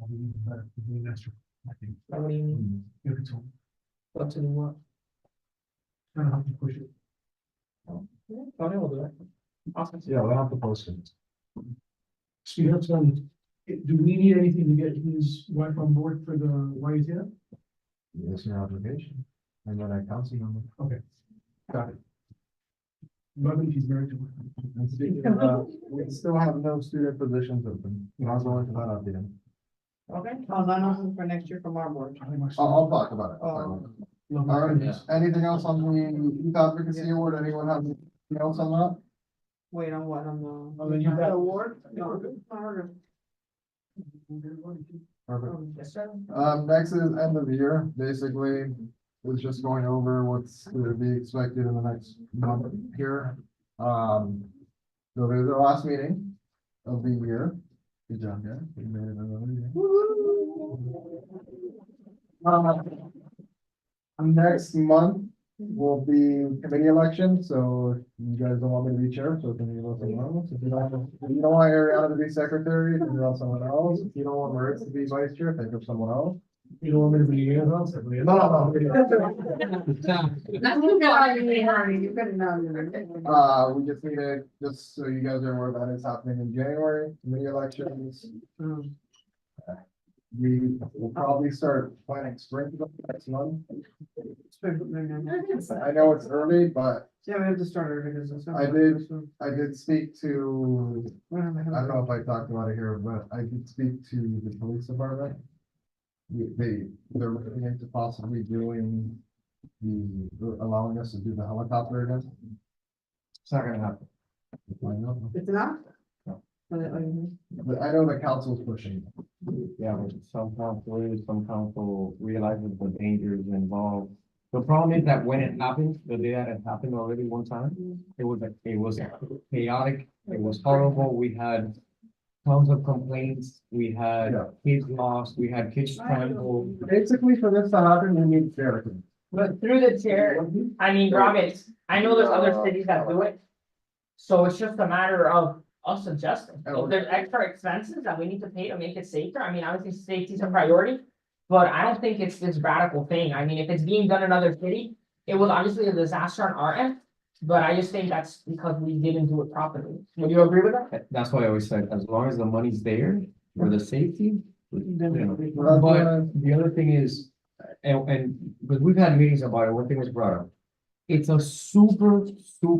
S7: Or we need better, we need extra, I think.
S1: What do you mean?
S7: Give it to him.
S1: What to do what?
S7: Kind of have to push it.
S1: Tony will do it. Awesome.
S9: Yeah, we'll have to post it.
S7: Speaking of Tony, do we need anything to get his wife on board for the YATF?
S9: It's your obligation. And then I council member.
S7: Got it. Love it if he's married to her.
S9: And speaking of, we still have no student positions open. I'll go into that at the end.
S1: Okay.
S6: Oh, not open for next year from our board.
S9: I'll talk about it.
S6: Oh.
S7: Love
S9: All right,
S7: it.
S9: anything else on the Youth Advocacy Award? Anyone have anything else on that?
S6: Wait, on what, on the?
S7: Oh, then you got-
S6: Award? No, we're good.
S9: Perfect.
S1: Yes, sir.
S9: Next is end of the year, basically, was just going over what's to be expected in the next month here. So there's our last meeting of the year. Good job, guys. We made it another year. Next month will be committee election, so you guys don't want me to be chair, so can you vote someone else? If you don't want Ariana to be secretary, then you want someone else. If you don't want Maritz to be vice chair, think of someone else.
S7: You don't want me to be here else?
S9: No. We just need to, just so you guys are aware that it's happening in January, committee elections. We will probably start planning spring next month. I know it's early, but
S6: Yeah, we have to start early because it's.
S9: I did speak to, I don't know if I talked about it here, but I did speak to the police department. They're looking into possibly doing allowing us to do the helicopter again. It's not gonna happen. I know.
S6: It's not?
S9: No.
S6: Oh,
S9: But I know the council's pushing.
S3: Yeah, but some council realizes the dangers involved. The problem is that when it happened, the day that it happened already one time, it was chaotic, it was horrible, we had tons of complaints, we had
S9: Yeah.
S3: kids lost, we had kids trampled.
S9: Basically, for this to happen, we need therapy.
S1: But through the chair, I mean, Robert, I know there's other cities that do it. So it's just a matter of us adjusting. If there's extra expenses that we need to pay to make it safer, I mean, obviously safety is a priority. But I don't think it's this radical thing. I mean, if it's being done in another city, it was obviously a disaster on our end. But I just think that's because we didn't do it properly. Would you agree with that?
S3: That's why I always said, as long as the money's there for the safety.
S9: Well,
S3: But the other thing is, and, because we've had meetings about it, one thing was brought up. it's a super,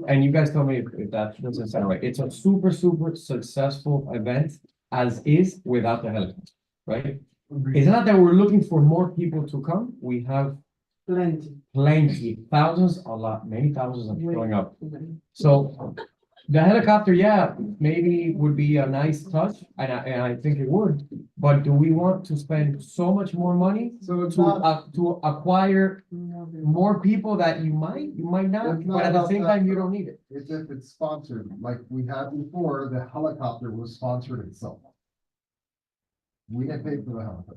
S3: and you guys tell me if that doesn't sound right, it's a super successful event as is without the helicopter, right? It's not that we're looking for more people to come, we have plenty, thousands, a lot, many thousands are showing up. So the helicopter, yeah, maybe would be a nice touch, and I think it would, but do we want to spend so much more money
S9: So it's
S3: to,
S9: not,
S3: to acquire more people that you might not,
S9: It's not
S3: but at the
S9: about
S3: same
S9: that,
S3: time, you
S9: though.
S3: don't need it.
S9: it's if it's sponsored, like we had before, the helicopter was sponsored itself. We didn't pay for the helicopter.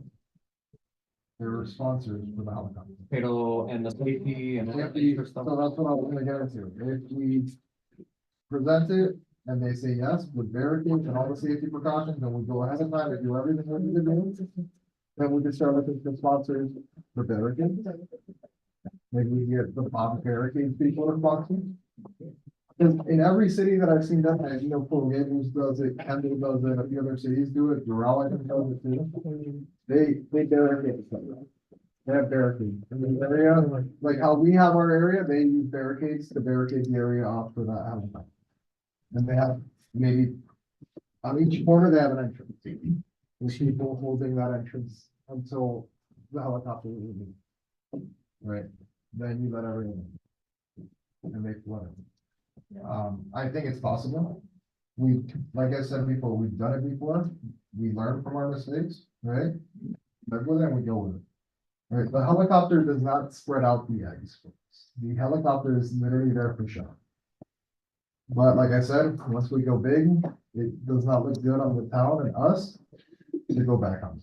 S9: There were sponsors for the helicopter.
S3: Pero, and the safety and all that
S9: If we,
S3: extra
S9: so
S3: stuff.
S9: that's what I was gonna get into. If we present it and they say yes with barricades and all the safety precautions, then we go ahead of time and do everything we need to do. Then we can start looking for sponsors for barricades. Maybe we get the Bob barricades people to sponsor. Because in every city that I've seen done, that, you know, Coral Gables does it, Kendall does it, a few other cities do it, Doral does it too. They barricade stuff. They have barricades in the area, like how we have our area, they use barricades to barricade the area off for that habitat. And they have maybe on each corner, they have an entrance. There's people holding that entrance until the helicopter is leaving. Right, then you let everyone in. And they flood it. I think it's possible. We, like I said before, we've done it before. We learn from our mistakes, right? Live with it and we go with it. Right, the helicopter does not spread out the eggs. The helicopter is literally there for show. But like I said, once we go big, it does not look good on the town and us to go back on.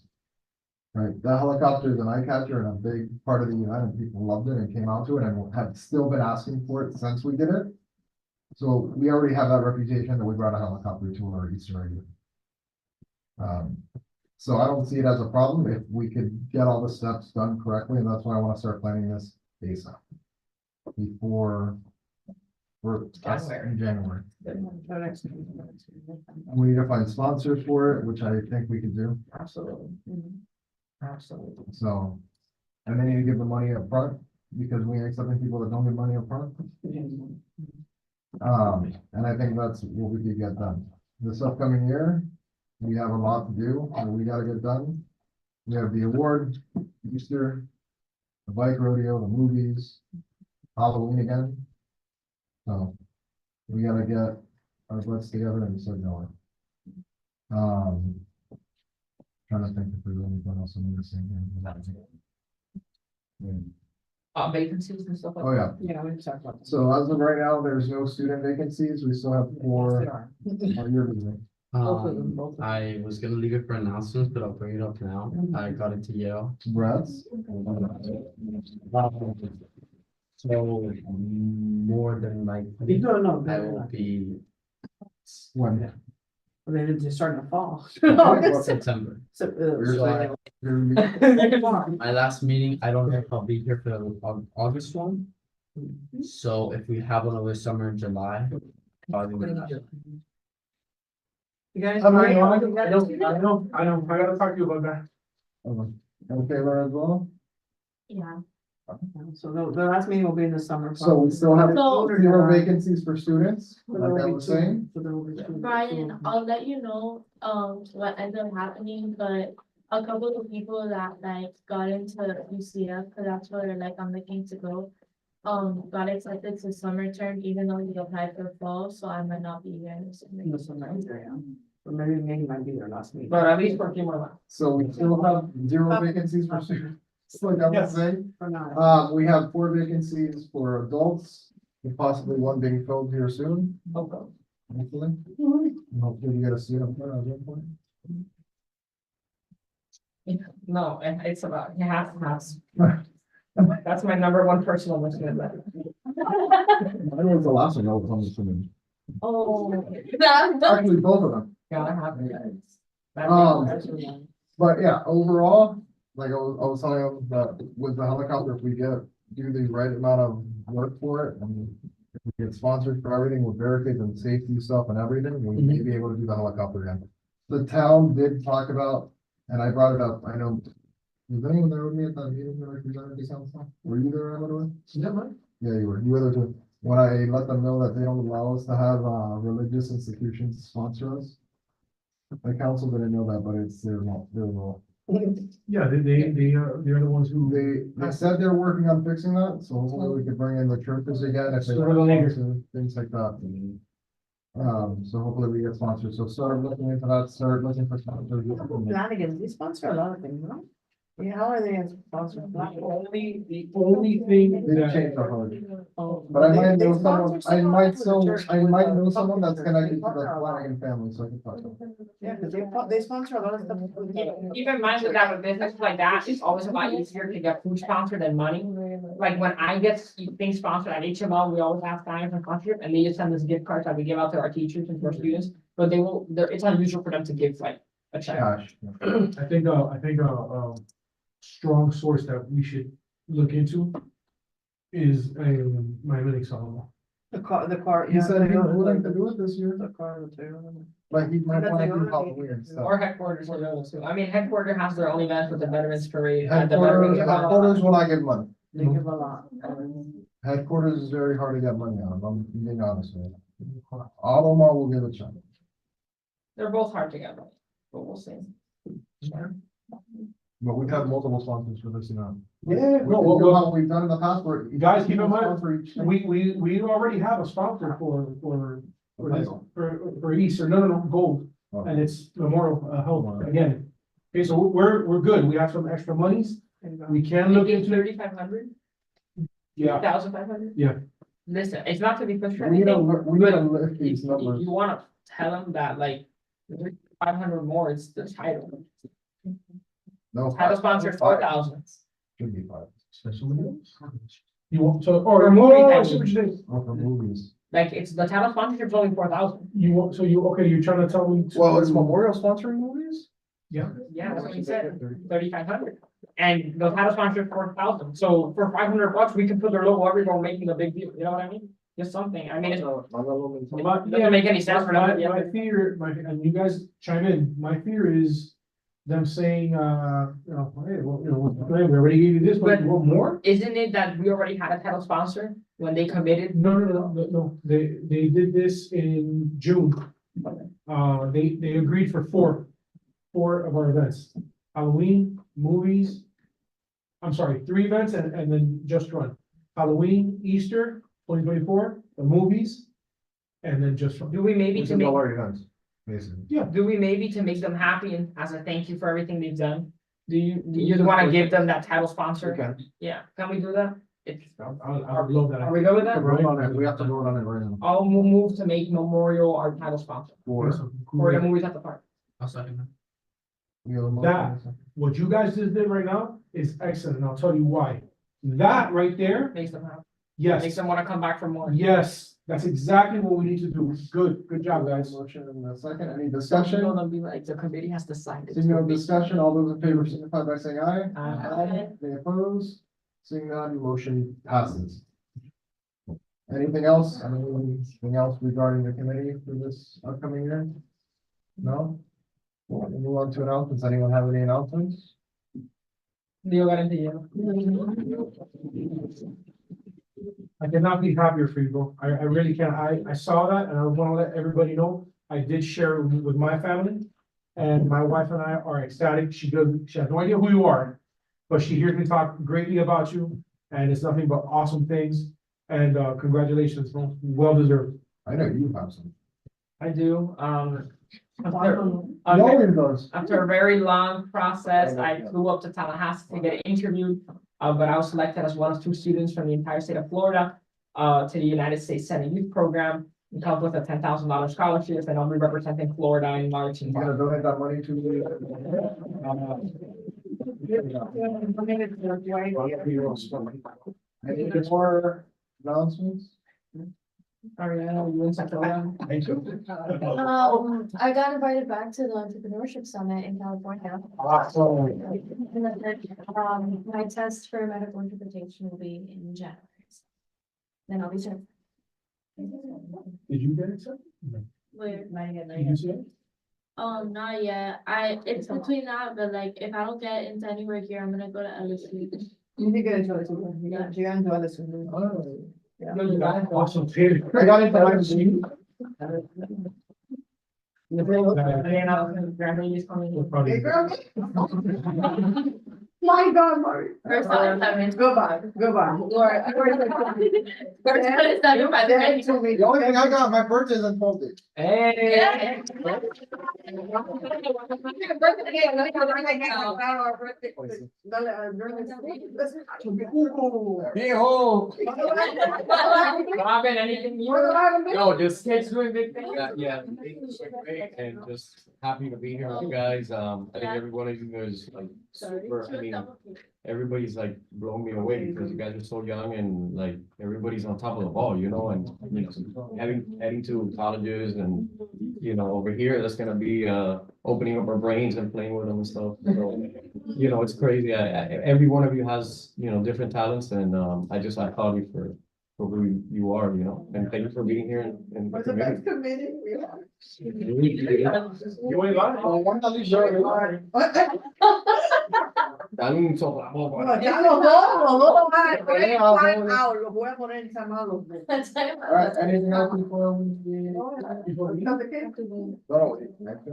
S9: Right, the helicopter is an eye catcher and a big part of the event, and people loved it and came out to it and have still been asking for it since we did it. So we already have that reputation that we brought a helicopter to our Easter egg. So I don't see it as a problem if we could get all the steps done correctly, and that's why I want to start planning this ASAP. Before we're in January. We need to find sponsors for it, which I think we could do.
S1: Absolutely. Absolutely.
S9: So, and they need to give the money up front, because we ain't accepting people that don't give money up front. And I think that's what we could get done. This upcoming year, we have a lot to do, and we gotta get done. We have the award, Easter, the bike rodeo, the movies, Halloween again. So, we gotta get our butts together and start going. Trying to think if there's anything else I'm missing here.
S1: Vacancies and stuff like that.
S9: Oh, yeah.
S1: Yeah, we just talked about this.
S9: So as of right now, there's no student vacancies. We still have
S1: Yes,
S9: 4
S1: there are.
S9: on your leaving.
S1: Both of them, both of them.
S10: I was gonna leave it for announcements, but I'll bring it up now. I got it to Yale.
S9: Congrats.
S10: So more than likely,
S1: You don't know.
S10: I will be
S9: When?
S1: They did just start in the fall.
S10: September.
S1: So,
S9: July.
S10: My last meeting, I don't know if I'll be here for the August one. So if we have one over summer in July. probably would not.
S1: You guys.
S7: I know, I gotta talk to you about that.
S9: Okay, Laura, as well?
S5: Yeah.
S1: So the last meeting will be in the summer.
S9: So we still have
S5: So-
S9: 0 vacancies for students, like I was saying.
S5: Brian, I'll let you know, what ended up happening, but a couple of people that like got into UCF, cause that's where like I'm looking to go. Got accepted to summer term, even though he applied for fall, so I might not be here in the summer.
S1: Or maybe Megan might be there last meeting. But at least for a few more months.
S9: So we still have 0 vacancies for students, like I was saying.
S1: For now.
S9: We have 4 vacancies for adults, with possibly 1 being filled here soon,
S1: Okay.
S9: hopefully. And hopefully you get a seat up there at one point.
S1: No, it's about, you have to have. That's my number one personal mission.
S9: I was the last one I was on the swimming.
S5: Oh.
S9: Actually, both of them.
S1: Gotta have it.
S9: But yeah, overall, like I was telling them that with the helicopter, if we do the right amount of work for it, and if we get sponsored for everything with barricades and safety stuff and everything, we may be able to do the helicopter again. The town did talk about, and I brought it up, I know, was anyone there with me at that meeting that I presented to council? Were you there, Amador? Yeah, you were there too. When I let them know that they don't allow us to have, religious institutions sponsor us. The council didn't know that, but it's their law.
S7: Yeah, they're the ones who.
S9: They said they're working on fixing that, so hopefully we can bring in the churches again if they.
S7: Sooner than later.
S9: Things like that. So hopefully we get sponsored, so start looking into that, start looking for sponsors.
S6: Flanagan's, they sponsor a lot of things, no? Yeah, how are they sponsoring?
S7: The only thing
S9: They
S7: that,
S9: changed our heart.
S6: Oh,
S9: But I might
S6: they
S9: know someone,
S6: sponsor some of the church
S9: I might know
S6: with,
S9: someone that's connected to the
S6: partner.
S9: Flanagan family, so I can talk to them.
S6: Yeah, cause they sponsor a lot of stuff.
S1: Keep in mind with that, with businesses like that, it's always a lot easier to get food sponsored than money. Like when I get things sponsored at HMO, we always have time for sponsorship and they just send us gift cards that we give out to our teachers and to our students. But it's unusual for them to give like a check.
S9: Cash.
S7: I think a strong source that we should look into is Miami Solomon.
S6: The car,
S9: He
S6: yeah.
S9: said he was willing to do it this year,
S6: The car, the trailer.
S9: but he might
S6: But
S9: wanna
S6: they
S9: do
S6: already-
S9: Halloween and stuff.
S1: Or headquarters are those too. I mean, headquarters has their own event with the Veterans Parade. at the Veterans
S9: Headquarters will not give money.
S6: They give a lot.
S9: Headquarters is very hard to get money out of, I'm being honest with you. Aloma will give a check.
S1: They're both hard to get, but we'll see.
S9: But we've had multiple sponsors for this, you know.
S7: Yeah,
S9: We can do how we've done in the past where.
S7: Guys, keep in mind,
S9: Sponsor each thing.
S7: we already have a sponsor for Easter, no, gold, and it's Memorial Health again. Okay, so we're good, we have some extra monies, we can look into it,
S1: 3,500,
S7: yeah,
S1: 3,500?
S7: Yeah.
S1: Listen, it's not to be pushed or
S9: We need to,
S1: anything.
S9: we need to lift these numbers.
S1: You wanna tell them that like, 500 more, it's the title.
S9: No.
S1: Title sponsor 4,000.
S9: Should be five.
S7: you want, so,
S1: For
S7: or,
S1: movie
S7: oh, I
S1: times.
S7: see what you're saying.
S9: Or for movies.
S1: Like, it's the title sponsorship's only 4,000.
S7: You want, so you, okay, you're trying to tell me.
S9: Memorial sponsoring movies?
S1: Yeah, that's what he said, 3,500. And the title sponsor 4,000. So for 500 bucks, we can put their logo everywhere, making a big deal. You know what I mean? Just something. I mean, it doesn't make any sense for them.
S7: My fear, and you guys chime in, my fear is them saying, hey, well, we already gave you this, but you want more?
S1: Isn't it that we already had a title sponsor when they committed?
S7: No, they did this in June. They agreed for four of our events, Halloween, movies. I'm sorry, 3 events and then Just Run, Halloween, Easter, 2024, the movies, and then Just Run.
S1: Do we maybe
S9: Which
S1: to
S9: is
S1: make,
S9: all our events, basically.
S1: do we maybe to make them happy and as a thank you for everything they've done? Do you wanna give them that title sponsor?
S9: Okay.
S1: Yeah, can we do that? It's,
S7: I would love that.
S1: are we good with that?
S9: Vote on it. We have to vote on it right now.
S1: I'll move to make Memorial our title sponsor for the movies at the park.
S10: I'll second that.
S9: We have a motion
S7: That-
S9: and a second.
S7: What you guys just did right now is excellent, and I'll tell you why. That right there,
S1: Makes them happy, makes
S7: yes,
S1: them wanna come back for more.
S7: yes, that's exactly what we need to do. Good job, guys.
S9: Motion and a second, any
S1: Some
S9: discussion?
S1: people will be like, the committee has decided.
S9: Seeing no discussion, all those in favor signify by saying aye.
S1: Aye.
S9: Any opposed? Seeing none, motion passes. Anything else? Anything else regarding the committee for this upcoming year? No? We'll move on to announcements. Anyone have any announcements?
S1: Leo got into you.
S7: I cannot be happier for you, bro. I really can. I saw that and I want to let everybody know. I did share it with my family. And my wife and I are ecstatic. She has no idea who you are. But she hears me talk greatly about you and it's nothing but awesome things. And congratulations, bro. Well deserved.
S9: I know you have some.
S1: I do,
S9: No one does.
S1: after a very long process, I flew up to Tallahassee to get interviewed. But I was selected as one of 2 students from the entire state of Florida, to the United States Senate Youth Program. It comes with a $10,000 scholarship and I'll be representing Florida in March.
S9: You gonna donate that money to any more announcements?
S1: Sorry, I know you went to Florida.
S7: Thank you.
S11: I got invited back to the entrepreneurship summit in California. My test for medical interpretation will be in January. Then I'll be certified.
S7: Did you get accepted?
S2: Where?
S7: Did you see it?
S2: Not yet. It's between that, but like, if I don't get into anywhere here, I'm gonna go to LSU.
S6: You did get into it, you got into other.
S7: Awesome.
S9: I got into my machine.
S1: Grandbaby's coming.
S6: Hey, girl. My God, Marty.
S2: First time, seven.
S6: Goodbye, goodbye.
S2: First time, seven by the way.
S9: The only thing I got, my birthday isn't folded.
S1: Hey.
S3: Hey-ho.
S1: Robin, anything you?
S3: No, just
S1: Kids doing big things?
S3: yeah, it's great, and just happy to be here with you guys. I think every one of you is like super, I mean, everybody's like blowing me away because you guys are so young and like everybody's on top of the ball, you know, and you know, heading to colleges and, you know, over here, that's gonna be opening up our brains and playing with them and stuff. So, you know, it's crazy. Every one of you has, you know, different talents, and I applaud you for who you are, you know, and thank you for being here and.
S6: What's the best committee?
S3: You ain't lying.
S9: Oh, one that is your-
S3: Dale un soplamo para-
S6: Ya los dos, los voy a poner ensamados.
S9: All right, anything else before we? No.
S1: Let's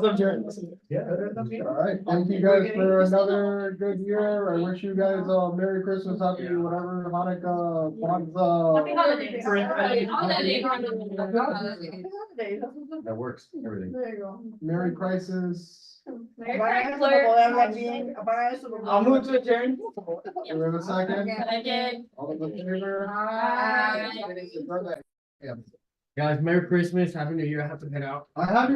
S1: adjourn.
S9: All right, thank you guys for another good year. I wish you guys Merry Christmas, Happy whatever, Hanukkah,
S2: Happy holidays.
S3: That works, everything.
S6: There you go.
S9: Merry Crisis.
S6: Apaga eso para poder hablar bien. Apaga eso para
S1: I'll move to adjourn.
S9: Do we have a second?
S2: Again.
S9: All those in favor?
S2: Bye.
S9: Birthday.
S3: Guys, Merry Christmas, Happy New Year, I have to head out.
S9: I have your